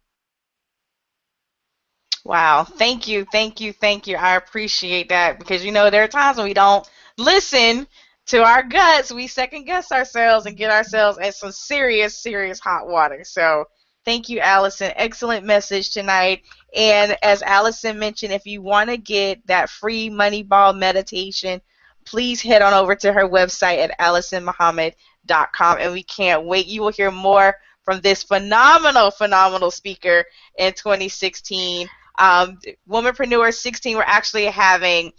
Wow. Thank you. Thank you. Thank you. I appreciate that because, there are times when we don't listen to our guts. We second guess ourselves and get ourselves in some serious, serious hot water. So thank you, Allison. Excellent message tonight. And as Allison mentioned, if you want to get that free Moneyball meditation, please head on over to her website at AlisonMuhammad.com. And we can't wait. You will hear more from this phenomenal, phenomenal speaker in 2016. Womanpreneur15, we're actually having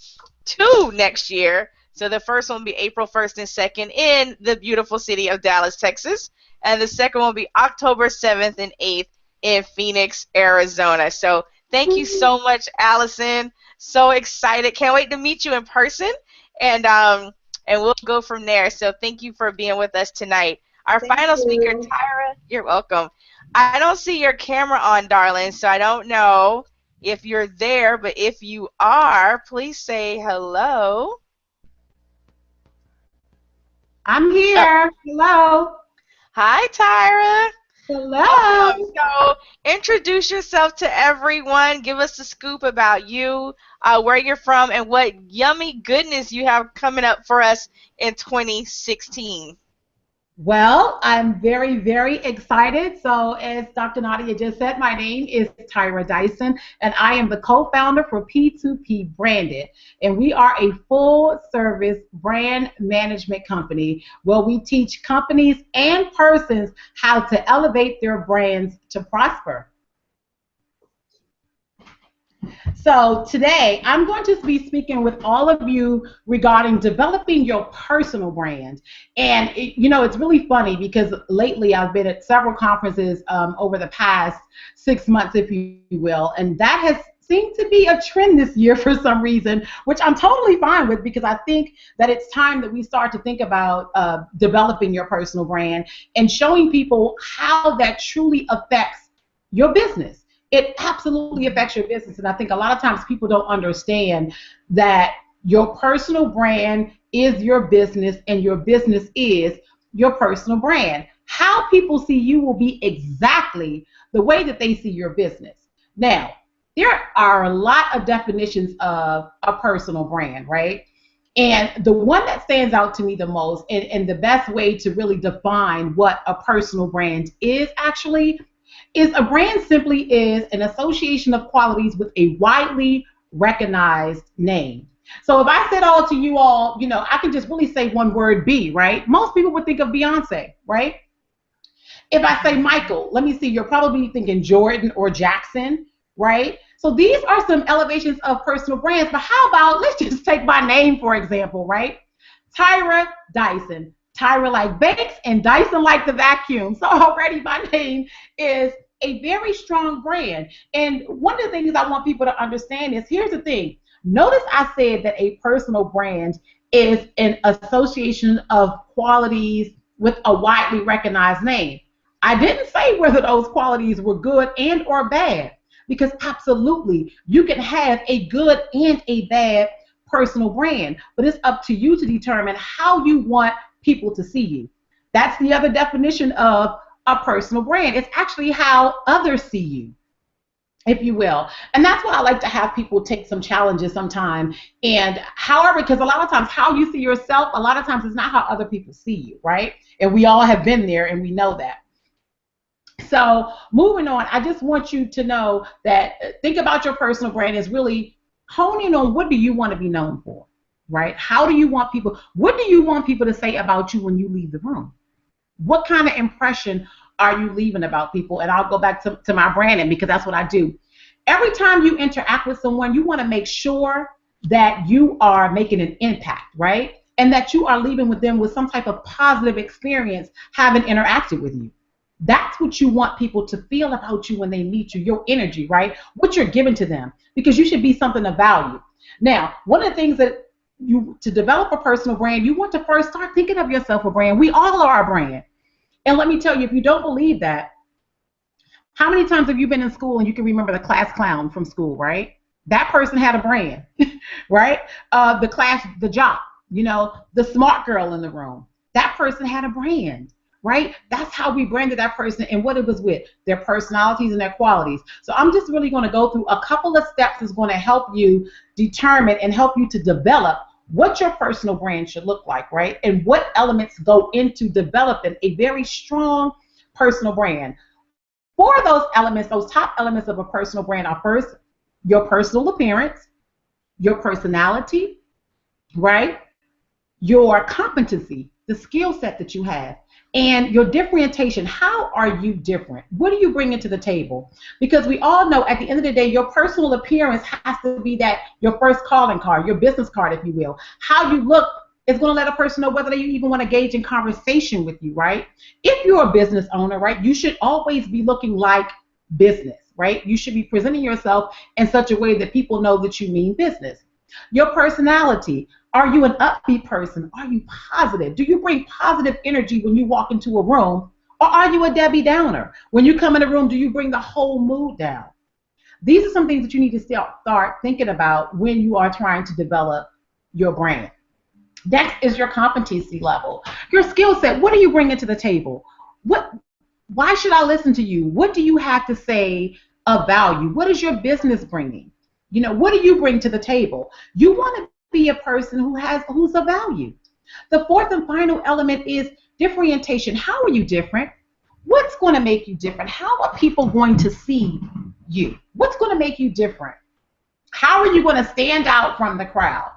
2 next year. So the first one will be April 1st and 2nd in the beautiful city of Dallas, Texas. And the second one will be October 7th and 8th in Phoenix, Arizona. So thank you so much, Allison. So excited. Can't wait to meet you in person. And we'll go from there. So thank you for being with us tonight. Our final speaker, Tyra, you're welcome. I don't see your camera on, darling, so I don't know if you're there, but if you are, please say hello. I'm here. Hello. Hi, Tyra. Hello. So introduce yourself to everyone. Give us a scoop about you, where you're from, and what yummy goodness you have coming up for us in 2016. Well, I'm very, very excited. So, as Dr. Nadia just said, my name is Tyra Dyson, and I am the co founder for P2P Branded. And we are a full service brand management company where we teach companies and persons how to elevate their brands to prosper. So today I'm going to be speaking with all of you regarding developing your personal brand. And it's really funny because lately I've been at several conferences over the past 6 months, if you will, and that has seemed to be a trend this year for some reason, which I'm totally fine with because I think that it's time that we start to think about developing your personal brand and showing people how that truly affects your business. It absolutely affects your business. And I think a lot of times people don't understand that your personal brand is your business and your business is your personal brand. How people see you will be exactly the way that they see your business. Now, there are a lot of definitions of a personal brand, right? And the one that stands out to me the most, and the best way to really define what a personal brand is actually, is a brand simply is an association of qualities with a widely recognized name. So if I said all to you all, I can just really say one word, B, right? Most people would think of Beyonce, right? If I say Michael, let me see, you're probably thinking Jordan or Jackson, right? So these are some elevations of personal brands, but how about, let's just take my name, for example, right? Tyra Dyson. Tyra like bakes and Dyson like the vacuum. So already my name is a very strong brand. And one of the things I want people to understand is, here's the thing. Notice I said that a personal brand is an association of qualities with a widely recognized name. I didn't say whether those qualities were good and or bad, because absolutely you can have a good and a bad personal brand, but it's up to you to determine how you want people to see you. That's the other definition of a personal brand. It's actually how others see you, if you will. And that's why I like to have people take some challenges sometime. And however, because a lot of times how you see yourself, a lot of times it's not how other people see you, right? And we all have been there and we know that. So moving on, I just want you to know that think about your personal brand is really honing on what do you want to be known for, right? How do you want people, what do you want people to say about you when you leave the room? What kind of impression are you leaving about people? And I'll go back to my branding because that's what I do. Every time you interact with someone, you want to make sure that you are making an impact, right? And that you are leaving with them with some type of positive experience having interacted with you. That's what you want people to feel about you when they meet you, your energy, right? What you're giving to them, because you should be something of value. Now, one of the things that to develop a personal brand, you want to first start thinking of yourself a brand. We all are a brand. And let me tell you, if you don't believe that, how many times have you been in school and you can remember the class clown from school, right? That person had a brand, right? The jock, the smart girl in the room. That person had a brand, right? That's how we branded that person and what it was with, their personalities and their qualities. So I'm just really going to go through a couple of steps that's going to help you determine and help you to develop what your personal brand should look like, right? And what elements go into developing a very strong personal brand. For those elements, those top elements of a personal brand are first, your personal appearance, your personality, right? Your competency, the skill set that you have, and your differentiation. How are you different? What do you bring into the table? Because we all know at the end of the day, your personal appearance has to be that your first calling card, your business card, if you will. How you look is going to let a person know whether they even want to engage in conversation with you, right? If you're a business owner, right, you should always be looking like business, right? You should be presenting yourself in such a way that people know that you mean business. Your personality. Are you an upbeat person? Are you positive? Do you bring positive energy when you walk into a room? Or are you a Debbie Downer? When you come in a room, do you bring the whole mood down? These are some things that you need to start thinking about when you are trying to develop your brand. Next is your competency level. Your skill set. What are you bringing to the table? Why should I listen to you? What do you have to say of value? What is your business bringing? What do you bring to the table? You want to be a person who's of value. The fourth and final element is Differentiation. How are you different? What's going to make you different? How are people going to see you? What's going to make you different? How are you going to stand out from the crowd?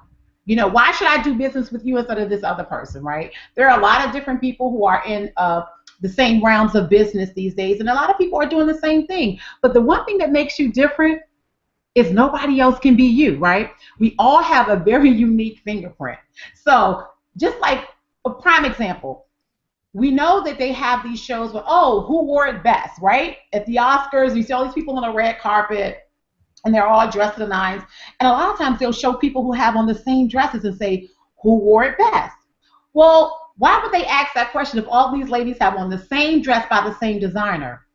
Why should I do business with you instead of this other person, right? There are a lot of different people who are in the same realms of business these days, and a lot of people are doing the same thing. But the one thing that makes you different is nobody else can be you, right? We all have a very unique fingerprint. So just like a prime example, we know that they have these shows where, oh, who wore it best, right? At the Oscars, you see all these people on the red carpet, and they're all dressed to the nines. And a lot of times they'll show people who have on the same dresses and say, who wore it best? Well, why would they ask that question if all these ladies have on the same dress by the same designer?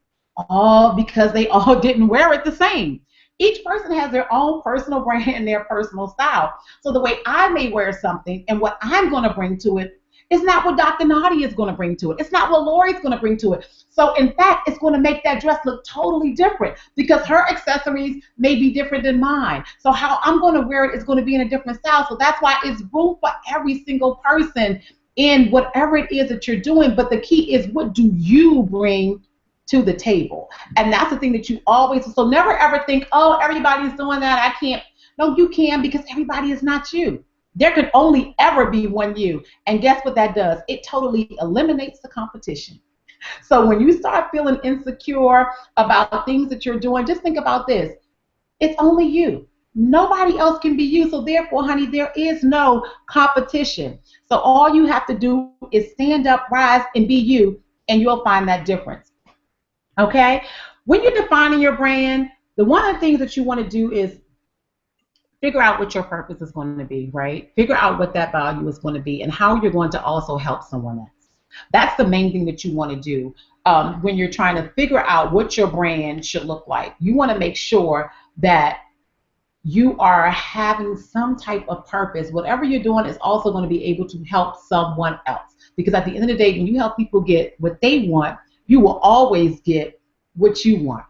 All because they all didn't wear it the same. Each person has their own personal brand and their personal style. So the way I may wear something and what I'm going to bring to it is not what Dr. Nadia is going to bring to it. It's not what Lori's going to bring to it. So in fact, it's going to make that dress look totally different because her accessories may be different than mine. So how I'm going to wear it is going to be in a different style. So that's why it's room for every single person in whatever it is that you're doing. But the key is, what do you bring to the table? And that's the thing that you always, so never ever think, oh, everybody's doing that, I can't. No, you can, because everybody is not you. There could only ever be one you. And guess what that does? It totally eliminates the competition. So when you start feeling insecure about things that you're doing, just think about this. It's only you. Nobody else can be you. So therefore, honey, there is no competition. So all you have to do is stand up, rise, and be you, and you'll find that difference. Okay? When you're defining your brand, one of the things that you want to do is figure out what your purpose is going to be, right? Figure out what that value is going to be and how you're going to also help someone else. That's the main thing that you want to do when you're trying to figure out what your brand should look like. You want to make sure that you are having some type of purpose. Whatever you're doing is also going to be able to help someone else. Because at the end of the day, when you help people get what they want, you will always get what you want.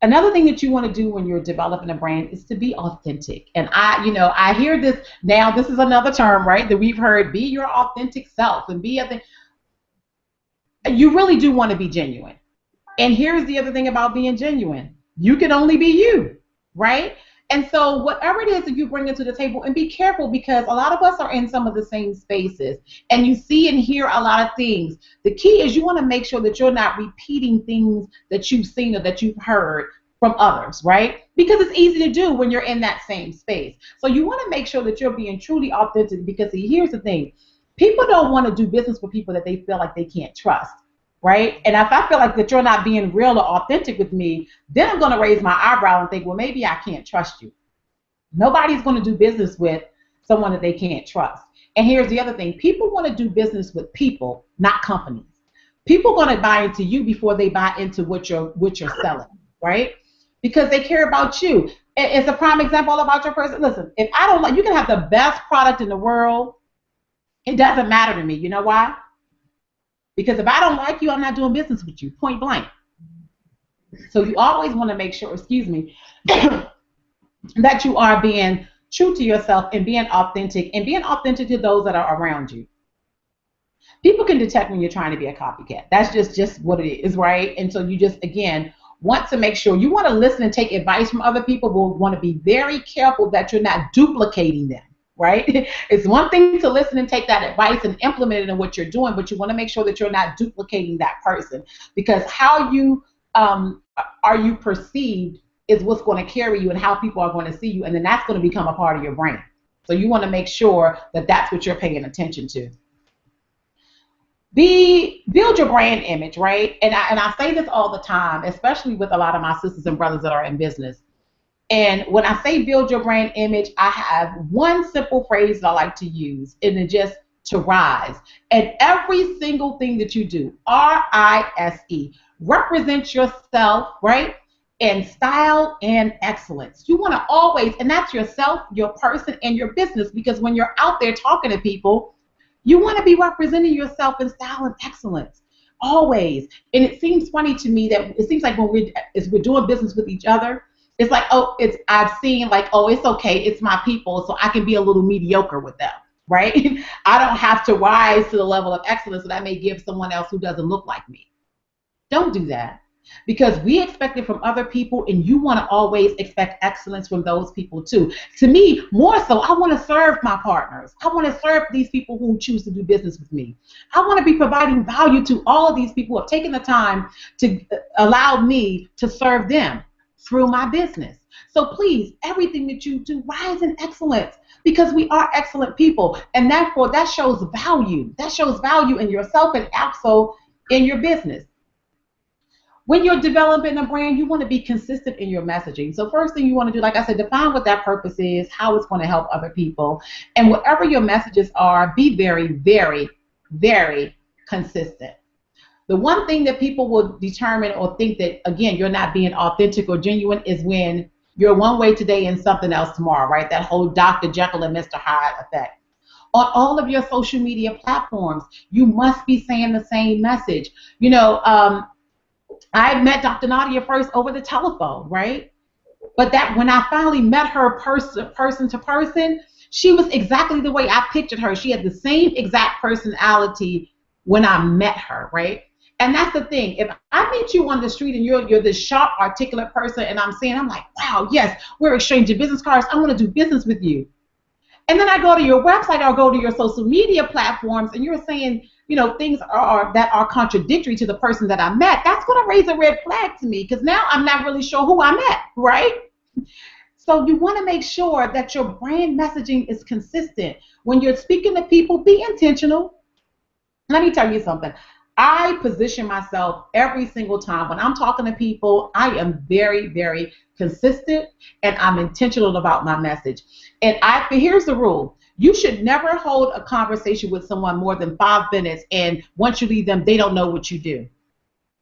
Another thing that you want to do when you're developing a brand is to be authentic. And I hear this now. This is another term, right, that we've heard: be your authentic self and be you really do want to be genuine. And here's the other thing about being genuine: you can only be you, right? And so whatever it is that you bring into the table, and be careful, because a lot of us are in some of the same spaces and you see and hear a lot of things. The key is you want to make sure that you're not repeating things that you've seen or that you've heard from others, right? Because it's easy to do when you're in that same space. So you want to make sure that you're being truly authentic, because here's the thing: people don't want to do business with people that they feel like they can't trust. Right? And if I feel like that you're not being real or authentic with me, then I'm going to raise my eyebrow and think, well, maybe I can't trust you. Nobody's going to do business with someone that they can't trust. And here's the other thing: people want to do business with people, not companies. People are going to buy into you before they buy into what you're selling, right? Because they care about you. It's a prime example about your person. Listen, if I don't like, you can have the best product in the world, it doesn't matter to me. You know why? Because if I don't like you, I'm not doing business with you, point blank. So you always want to make sure, that you are being true to yourself and being authentic to those that are around you. People can detect when you're trying to be a copycat. That's just what it is, right? And so you just, again, want to make sure you want to listen and take advice from other people, but want to be very careful that you're not duplicating them. Right? It's one thing to listen and take that advice and implement it in what you're doing, but you want to make sure that you're not duplicating that person, because how you are you perceived is what's going to carry you and how people are going to see you, and then that's going to become a part of your brand. So you want to make sure that that's what you're paying attention to. Build your brand image, right? And I say this all the time, especially with a lot of my sisters and brothers that are in business. And when I say build your brand image, I have one simple phrase that I like to use, and it's just to rise. And every single thing that you do, R-I-S-E, represent yourself, right? In style and excellence. You want to always, and that's yourself, your person, and your business, because when you're out there talking to people, you want to be representing yourself in style and excellence. Always. And it seems funny to me that it seems like when we're doing business with each other, it's like, oh, I've seen like, oh, it's okay, it's my people, so I can be a little mediocre with them. right? I don't have to rise to the level of excellence that I may give someone else who doesn't look like me. Don't do that, because we expect it from other people, and you want to always expect excellence from those people too. To me, more so, I want to serve my partners. I want to serve these people who choose to do business with me. I want to be providing value to all of these people who have taken the time to allow me to serve them through my business. So please, everything that you do, rise in excellence, because we are excellent people, and therefore that shows value. That shows value in yourself and also in your business. When you're developing a brand, you want to be consistent in your messaging. So first thing you want to do, like I said, define what that purpose is, how it's going to help other people, and whatever your messages are, be very, very, very consistent. The one thing that people will determine or think that, again, you're not being authentic or genuine is when you're one way today and something else tomorrow, right? That whole Dr. Jekyll and Mr. Hyde effect. On all of your social media platforms, you must be saying the same message. I met Dr. Nadia first over the telephone, right? But that when I finally met her person to person, she was exactly the way I pictured her. She had the same exact personality when I met her, right? And that's the thing. If I meet you on the street and you're this sharp, articulate person, and I'm like, wow, yes, we're exchanging business cards. I want to do business with you. And then I go to your website or go to your social media platforms, and you're saying, things that are contradictory to the person that I met. That's going to raise a red flag to me, because now I'm not really sure who I met, right? So you want to make sure that your brand messaging is consistent. When you're speaking to people, be intentional. Let me tell you something. I position myself every single time. When I'm talking to people, I am very, very consistent, and I'm intentional about my message. And here's the rule. You should never hold a conversation with someone more than 5 minutes, and once you leave them, they don't know what you do.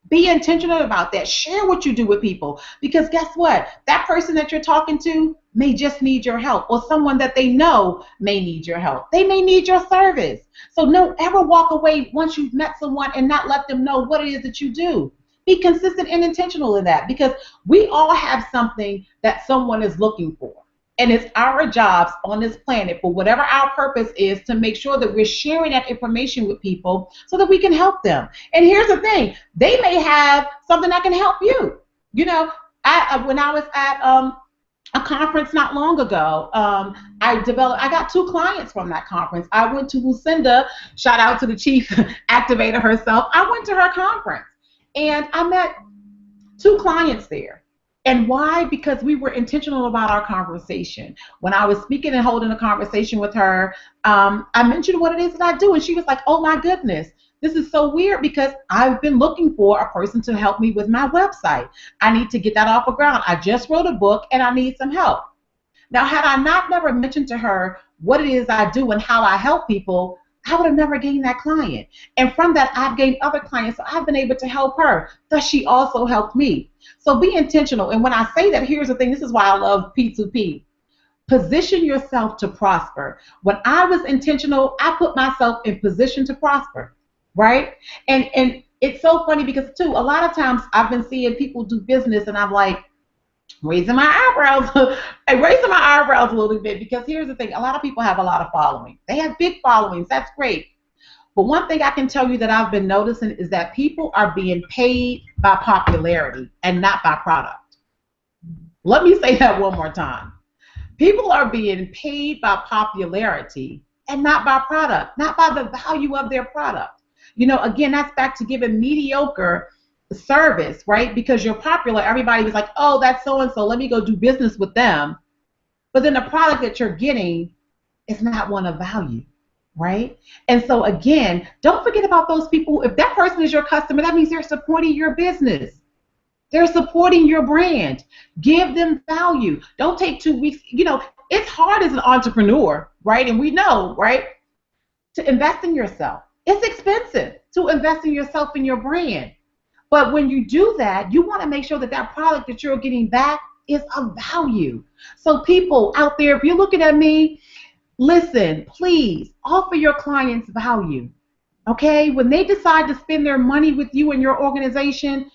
Be intentional about that. Share what you do with people, because guess what? That person that you're talking to may just need your help, or someone that they know may need your help. They may need your service. So don't ever walk away once you've met someone and not let them know what it is that you do. Be consistent and intentional in that, because we all have something that someone is looking for. And it's our jobs on this planet, for whatever our purpose is, to make sure that we're sharing that information with people so that we can help them. And here's the thing. They may have something that can help you. When I was at a conference not long ago, I got 2 clients from that conference. I went to Lucinda, shout out to the chief activator herself. I went to her conference, and I met 2 clients there. And why? Because we were intentional about our conversation. When I was speaking and holding a conversation with her, I mentioned what it is that I do, and she was like, oh my goodness, this is so weird, because I've been looking for a person to help me with my website. I need to get that off the ground. I just wrote a book, and I need some help. Now, had I never mentioned to her what it is I do and how I help people, I would have never gained that client. And from that, I've gained other clients, so I've been able to help her. Thus, she also helped me. So be intentional. And when I say that, here's the thing. This is why I love P2P. Position yourself to prosper. When I was intentional, I put myself in position to prosper, right? And it's so funny because, too, a lot of times I've been seeing people do business, and I'm like, raising my eyebrows a little bit, because here's the thing. A lot of people have a lot of following. They have big followings. That's great. But one thing I can tell you that I've been noticing is that people are being paid by popularity and not by product. Let me say that one more time. People are being paid by popularity and not by product, not by the value of their product. Again, that's back to giving mediocre service, right? Because you're popular, everybody was like, oh, that's so-and-so, let me go do business with them. But then the product that you're getting is not one of value, right? And so again, don't forget about those people. If that person is your customer, that means they're supporting your business. They're supporting your brand. Give them value. Don't take 2 weeks. It's hard as an entrepreneur, right? And we know, right, to invest in yourself. It's expensive to invest in yourself and your brand. But when you do that, you want to make sure that that product that you're getting back is of value. So people out there, if you're looking at me, listen, please offer your clients value. Okay? When they decide to spend their money with you and your organization,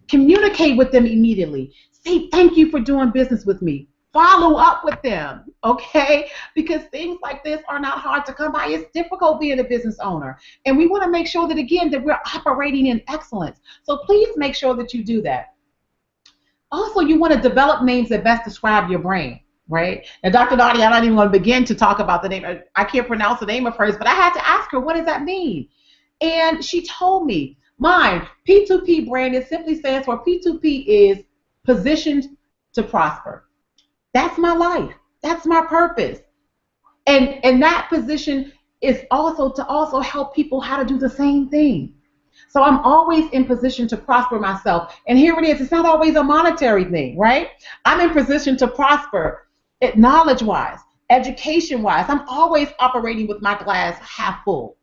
communicate with them immediately. Say thank you for doing business with me. Follow up with them, okay? Because things like this are not hard to come by. It's difficult being a business owner. And we want to make sure that, again, that we're operating in excellence. So please make sure that you do that. Also, you want to develop names that best describe your brand, right? And Dr. Nadia, I don't even want to begin to talk about the name. I can't pronounce the name of hers, but I had to ask her, what does that mean? And she told me, mine, P2P brand, it simply stands for P2P is positioned to prosper. That's my life. That's my purpose. And that position is also to also help people how to do the same thing. So I'm always in position to prosper myself. And here it is. It's not always a monetary thing, right? I'm in position to prosper knowledge-wise, education-wise. I'm always operating with my glass half full,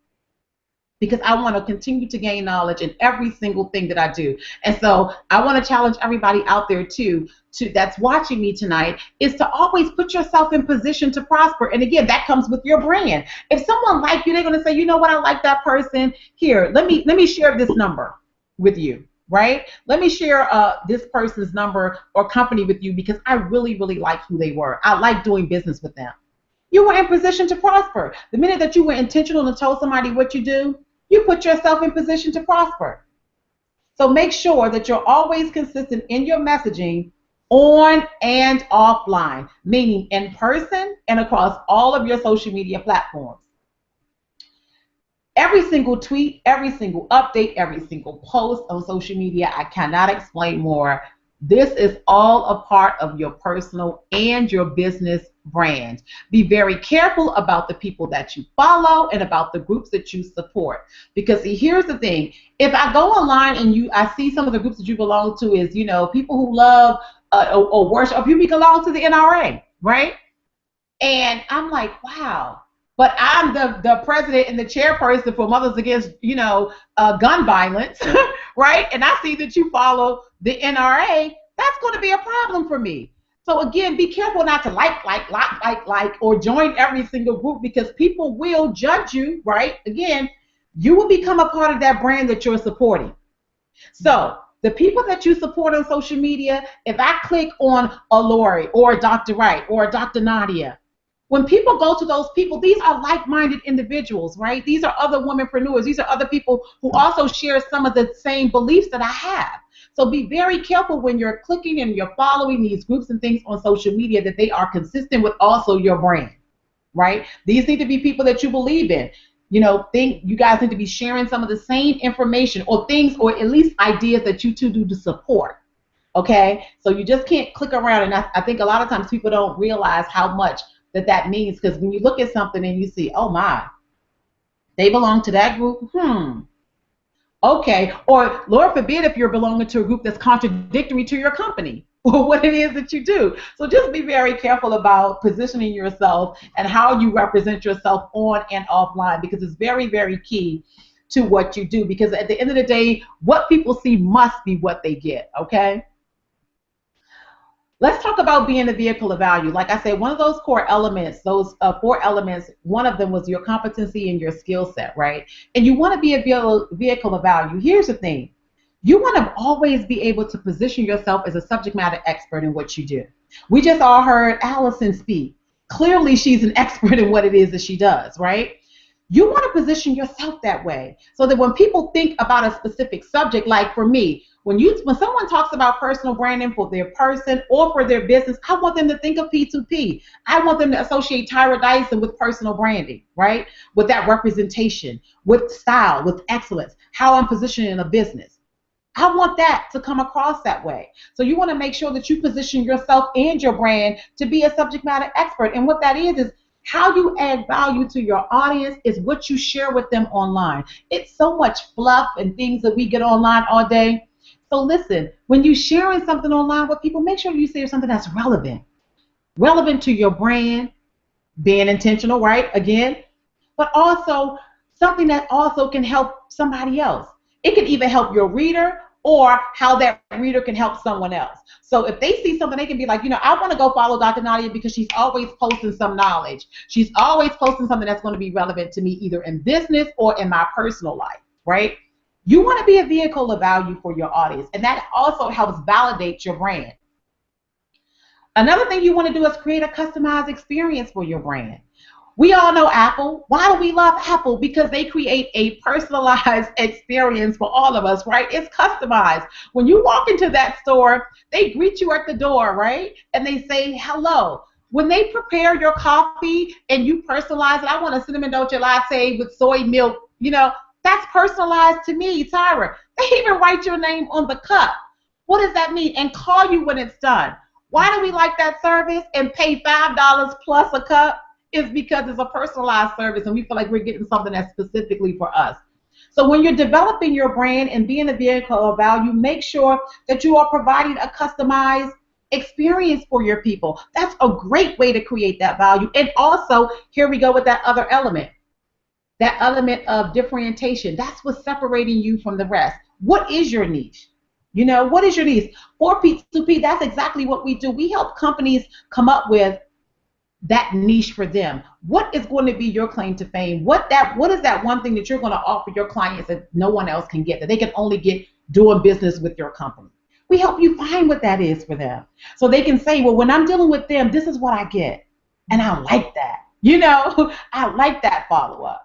because I want to continue to gain knowledge in every single thing that I do. And so I want to challenge everybody out there too, that's watching me tonight, is to always put yourself in position to prosper. And again, that comes with your brand. If someone likes you, they're going to say, you know what, I like that person. Here, let me share this number with you, right? Let me share this person's number or company with you because I really, really like who they were. I like doing business with them. You were in position to prosper. The minute that you were intentional and told somebody what you do, you put yourself in position to prosper. So make sure that you're always consistent in your messaging on and offline, meaning in person and across all of your social media platforms. Every single tweet, every single update, every single post on social media, I cannot explain more. This is all a part of your personal and your business brand. Be very careful about the people that you follow and about the groups that you support. Because see, here's the thing. If I go online and I see some of the groups that you belong to is, people who love or worship, or you belong to the NRA, right? And I'm like, wow. But I'm the president and the chairperson for Mothers Against, gun violence, right? And I see that you follow the NRA. That's going to be a problem for me. So again, be careful not to like, or join every single group, because people will judge you, right? Again, you will become a part of that brand that you're supporting. So the people that you support on social media, if I click on a Lori or a Dr. Wright or a Dr. Nadia, when people go to those people, these are like-minded individuals, right? These are other womanpreneurs. These are other people who also share some of the same beliefs that I have. So be very careful when you're clicking and you're following these groups and things on social media that they are consistent with also your brand, right? These need to be people that you believe in. You guys need to be sharing some of the same information or things, or at least ideas that you two do to support. Okay? So you just can't click around. And I think a lot of times people don't realize how much that means, because when you look at something and you see, oh my, they belong to that group, okay, or Lord forbid if you're belonging to a group that's contradictory to your company or what it is that you do. So just be very careful about positioning yourself and how you represent yourself on and offline, because it's very, very key to what you do, because at the end of the day, what people see must be what they get, okay? Let's talk about being a vehicle of value. Like I said, one of those core elements, those 4 elements, one of them was your competency and your skill set, right? And you want to be a vehicle of value. Here's the thing. You want to always be able to position yourself as a subject matter expert in what you do. We just all heard Allison speak. Clearly, she's an expert in what it is that she does, right? You want to position yourself that way so that when people think about a specific subject, like for me, when someone talks about personal branding for their person or for their business, I want them to think of P2P. I want them to associate Tyra Dyson with personal branding, right? With that representation, with style, with excellence, how I'm positioning a business. I want that to come across that way. So you want to make sure that you position yourself and your brand to be a subject matter expert. And what that is how you add value to your audience is what you share with them online. It's so much fluff and things that we get online all day. So listen, when you're sharing something online with people, make sure you share something that's relevant to your brand, being intentional, right? Again, but also something that also can help somebody else. It can even help your reader, or how that reader can help someone else. So if they see something, they can be like, I want to go follow Dr. Nadia because she's always posting some knowledge. She's always posting something that's going to be relevant to me, either in business or in my personal life, right? You want to be a vehicle of value for your audience, and that also helps validate your brand. Another thing you want to do is create a customized experience for your brand. We all know Apple. Why do we love Apple? Because they create a personalized experience for all of us, right? It's customized. When you walk into that store, they greet you at the door, right? And they say hello. When they prepare your coffee and you personalize it, I want a cinnamon dolce latte with soy milk, that's personalized to me, Tyra. They even write your name on the cup. What does that mean? And call you when it's done. Why do we like that service and pay $5 plus a cup? Is because it's a personalized service and we feel like we're getting something that's specifically for us. So when you're developing your brand and being a vehicle of value, make sure that you are providing a customized experience for your people. That's a great way to create that value. And also, here we go with that other element. That element of differentiation. That's what's separating you from the rest. What is your niche? What is your niche? For P2P, that's exactly what we do. We help companies come up with that niche for them. What is going to be your claim to fame? What is that one thing that you're going to offer your clients that no one else can get, that they can only get doing business with your company? We help you find what that is for them. So they can say, well, when I'm dealing with them, this is what I get. And I like that. I like that follow-up.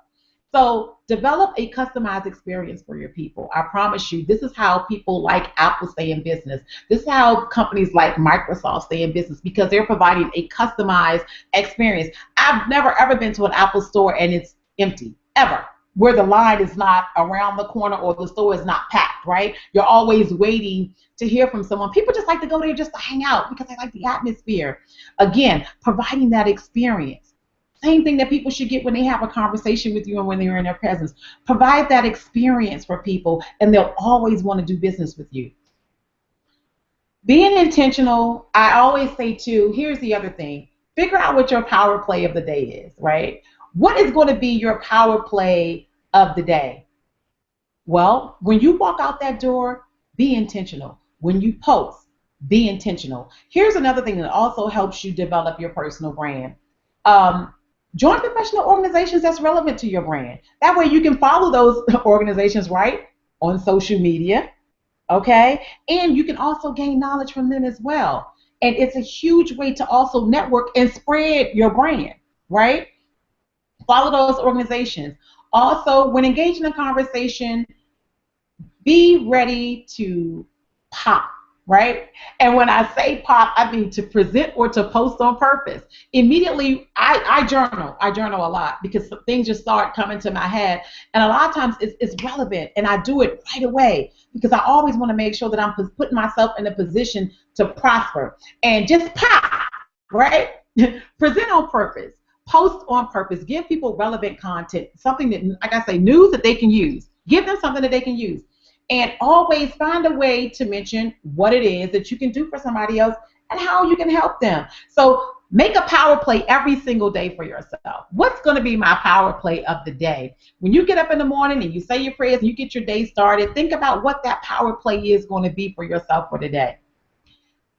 So develop a customized experience for your people. I promise you, this is how people like Apple stay in business. This is how companies like Microsoft stay in business, because they're providing a customized experience. I've never ever been to an Apple store and it's empty, ever, where the line is not around the corner or the store is not packed, right? You're always waiting to hear from someone. People just like to go there just to hang out because they like the atmosphere. Again, providing that experience. Same thing that people should get when they have a conversation with you and when they're in their presence. Provide that experience for people, and they'll always want to do business with you. Being intentional, I always say too, here's the other thing. Figure out what your power play of the day is, right? What is going to be your power play of the day? Well, when you walk out that door, be intentional. When you post, be intentional. Here's another thing that also helps you develop your personal brand. Join professional organizations that's relevant to your brand. That way you can follow those organizations, right, on social media, okay? And you can also gain knowledge from them as well. And it's a huge way to also network and spread your brand, right? Follow those organizations. Also, when engaging in a conversation, be ready to pop, right? And when I say pop, I mean to present or to post on purpose. Immediately, I journal. I journal a lot because things just start coming to my head. And a lot of times it's relevant, and I do it right away because I always want to make sure that I'm putting myself in a position to prosper. And just pop, right? Present on purpose. Post on purpose. Give people relevant content, something that, like I say, news that they can use. Give them something that they can use. And always find a way to mention what it is that you can do for somebody else and how you can help them. So make a power play every single day for yourself. What's going to be my power play of the day? When you get up in the morning and you say your prayers and you get your day started, think about what that power play is going to be for yourself for the day.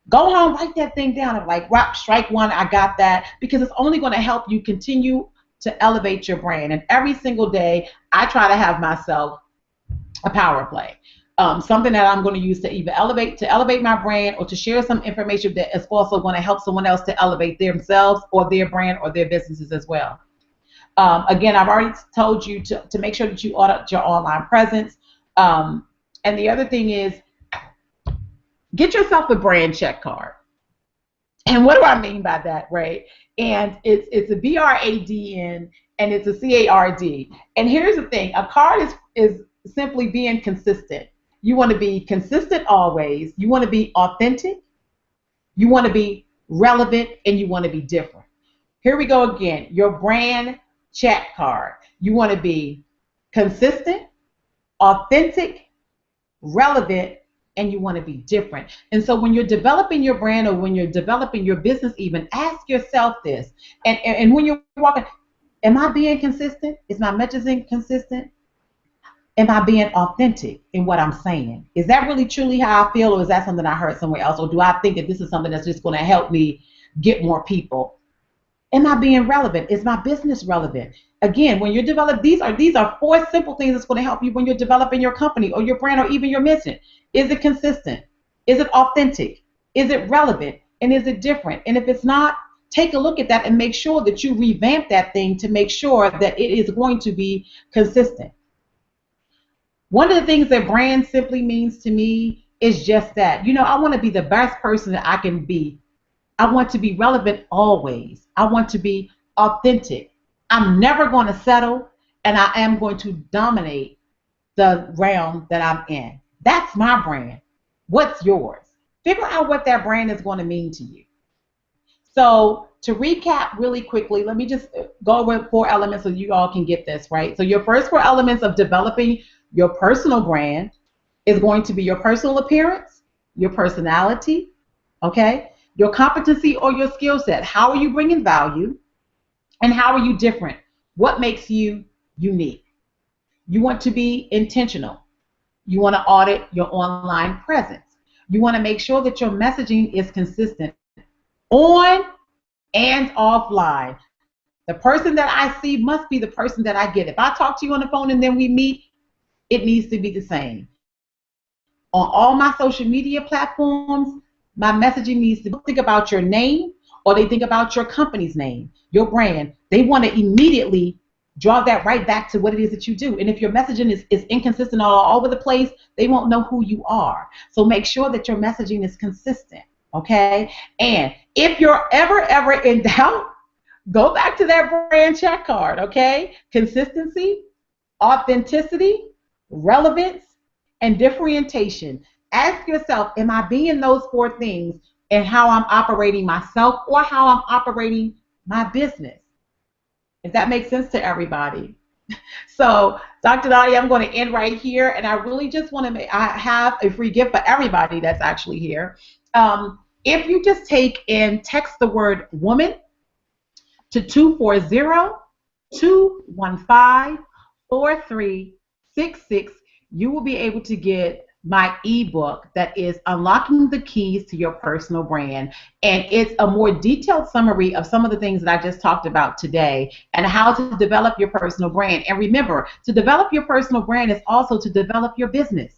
Go home, write that thing down, and like, strike one, I got that, because it's only going to help you continue to elevate your brand. And every single day, I try to have myself a power play, something that I'm going to use to either elevate my brand, or to share some information that is also going to help someone else to elevate themselves or their brand or their businesses as well. Again, I've already told you to make sure that you audit your online presence. And the other thing is, get yourself a brand check card. And what do I mean by that, right? And it's a BRADN and it's a CARD. And here's the thing, a card is simply being consistent. You want to be consistent always. You want to be authentic. You want to be relevant, and you want to be different. Here we go again. Your brand check card. You want to be consistent, authentic, relevant, and you want to be different. And so when you're developing your brand, or when you're developing your business even, ask yourself this. And when you're walking, am I being consistent? Is my messaging consistent? Am I being authentic in what I'm saying? Is that really truly how I feel, or is that something I heard somewhere else? Or do I think that this is something that's just going to help me get more people? Am I being relevant? Is my business relevant? Again, when you're developing, these are 4 simple things that's going to help you when you're developing your company or your brand or even your mission. Is it consistent? Is it authentic? Is it relevant? And is it different? And if it's not, take a look at that and make sure that you revamp that thing to make sure that it is going to be consistent. One of the things that brand simply means to me is just that. I want to be the best person that I can be. I want to be relevant always. I want to be authentic. I'm never going to settle, and I am going to dominate the realm that I'm in. That's my brand. What's yours? Figure out what that brand is going to mean to you. So to recap really quickly, let me just go over 4 elements so you all can get this, right? So your first 4 elements of developing your personal brand is going to be your personal appearance, your personality, okay? Your competency or your skill set. How are you bringing value? And how are you different? What makes you unique? You want to be intentional. You want to audit your online presence. You want to make sure that your messaging is consistent on and offline. The person that I see must be the person that I get. If I talk to you on the phone and then we meet, it needs to be the same. On all my social media platforms, my messaging needs to think about your name, or they think about your company's name, your brand. They want to immediately draw that right back to what it is that you do. And if your messaging is inconsistent all over the place, they won't know who you are. So make sure that your messaging is consistent, okay? And if you're ever in doubt, go back to that brand check card, okay? Consistency, authenticity, relevance, and differentiation. Ask yourself, am I being those 4 things in how I'm operating myself or how I'm operating my business? If that makes sense to everybody. So, Dr. Nadia, I'm going to end right here, and I really just want to I have a free gift for everybody that's actually here. If you just take and text the word woman to 240-215-4366, you will be able to get my ebook that is Unlocking the Keys to Your Personal Brand. And it's a more detailed summary of some of the things that I just talked about today and how to develop your personal brand. And remember, to develop your personal brand is also to develop your business.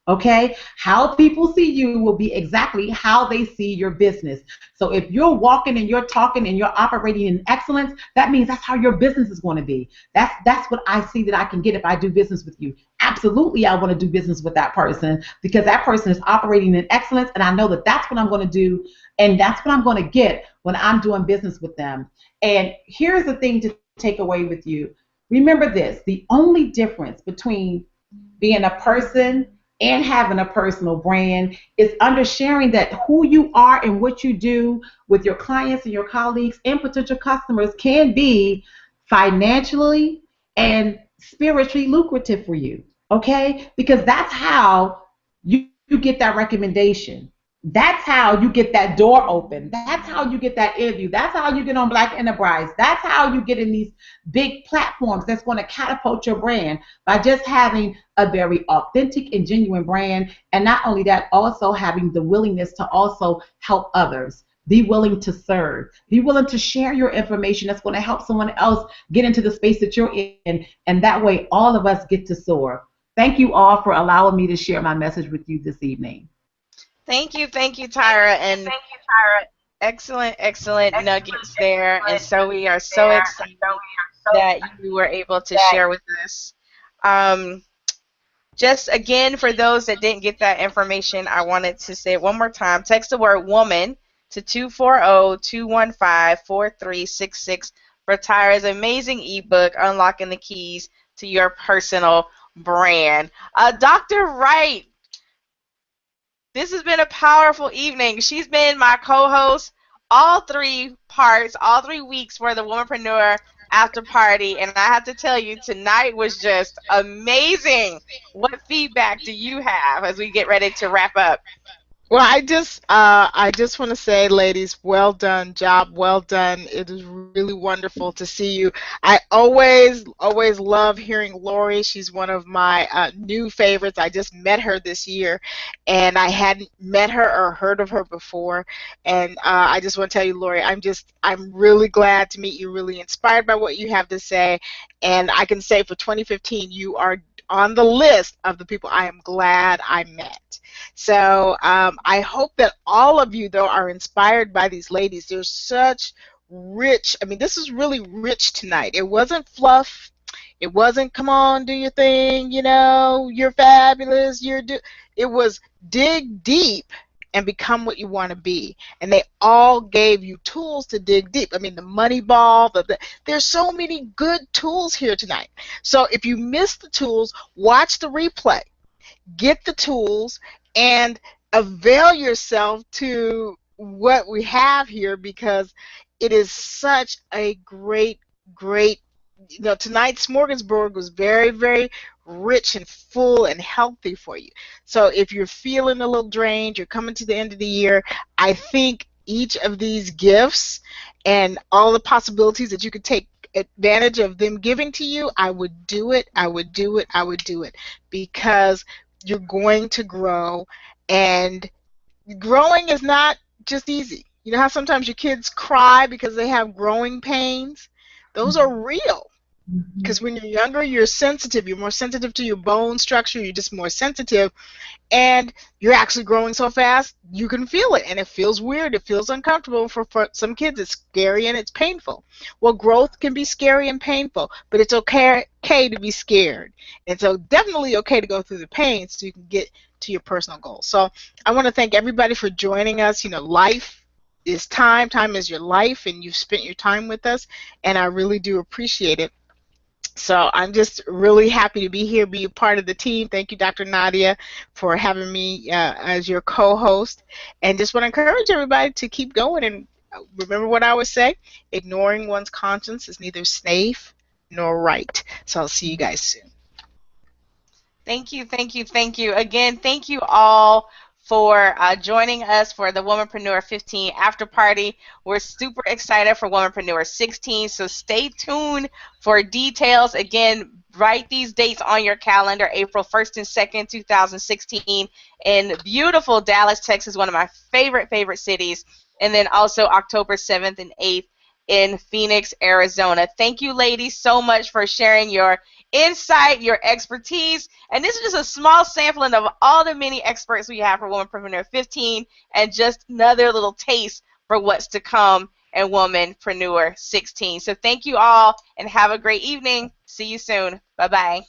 Okay? How people see you will be exactly how they see your business. So if you're walking and you're talking and you're operating in excellence, that means that's how your business is going to be. That's what I see that I can get if I do business with you. Absolutely, I want to do business with that person because that person is operating in excellence, and I know that that's what I'm going to do, and that's what I'm going to get when I'm doing business with them. And here's the thing to take away with you. Remember this, the only difference between being a person and having a personal brand is understanding that who you are and what you do with your clients and your colleagues and potential customers can be financially and spiritually lucrative for you, okay? Because that's how you get that recommendation. That's how you get that door open. That's how you get that interview. That's how you get on Black Enterprise. That's how you get in these big platforms that's going to catapult your brand by just having a very authentic and genuine brand. And not only that, also having the willingness to also help others. Be willing to serve. Be willing to share your information that's going to help someone else get into the space that you're in. And that way, all of us get to soar. Thank you all for allowing me to share my message with you this evening. Thank you, Tyra, and excellent nuggets there. And so we are so excited that you were able to share with us. Just again, for those that didn't get that information, I wanted to say it one more time. Text the word woman to 240-215-4366 for Tyra's amazing ebook, Unlocking the Keys to Your Personal Brand. Dr. Wright, this has been a powerful evening. She's been my co-host all 3 parts, all 3 weeks for the Womanpreneur after party, and I have to tell you, tonight was just amazing. What feedback do you have as we get ready to wrap up? Well, I just want to say, ladies, well done, job well done. It is really wonderful to see you. I always love hearing Lori. She's one of my new favorites. I just met her this year, and I hadn't met her or heard of her before. And I just want to tell you, Lori, I'm really glad to meet you. Really inspired by what you have to say, and I can say for 2015, you are on the list of the people I am glad I met. So I hope that all of you, though, are inspired by these ladies. They're such rich. I mean, this is really rich tonight. It wasn't fluff. It wasn't come on, do your thing, you're fabulous, it was dig deep and become what you want to be. And they all gave you tools to dig deep. I mean, the money ball, there's so many good tools here tonight. So if you missed the tools, watch the replay, get the tools, and avail yourself to what we have here, because it is such a great, tonight's smorgasbord was very, very rich and full and healthy for you. So if you're feeling a little drained, you're coming to the end of the year, I think each of these gifts and all the possibilities that you could take advantage of them giving to you, I would do it, I would do it, I would do it, because you're going to grow, and growing is not just easy. You know how sometimes your kids cry because they have growing pains? Those are real. Because when you're younger, you're sensitive. You're more sensitive to your bone structure. You're just more sensitive. And you're actually growing so fast, you can feel it. And it feels weird. It feels uncomfortable. For some kids, it's scary and it's painful. Well, growth can be scary and painful, but it's okay to be scared. And so definitely okay to go through the pain so you can get to your personal goals. So I want to thank everybody for joining us. Life is time. Time is your life, and you've spent your time with us. And I really do appreciate it. So I'm just really happy to be here, be a part of the team. Thank you, Dr. Nadia, for having me as your co-host. And just want to encourage everybody to keep going. And remember what I always say, ignoring one's conscience is neither safe nor right. So I'll see you guys soon. Thank you, thank you, thank you. Again, thank you all for joining us for the Womanpreneur 15 after party. We're super excited for Womanpreneur 16, so stay tuned for details. Again, write these dates on your calendar, April 1st and 2nd, 2016, in beautiful Dallas, Texas, one of my favorite cities, and then also October 7th and 8th in Phoenix, Arizona. Thank you, ladies, so much for sharing your insight, your expertise, and this is just a small sampling of all the many experts we have for Womanpreneur 15, and just another little taste for what's to come in Womanpreneur 16. So thank you all, and have a great evening. See you soon. Bye-bye.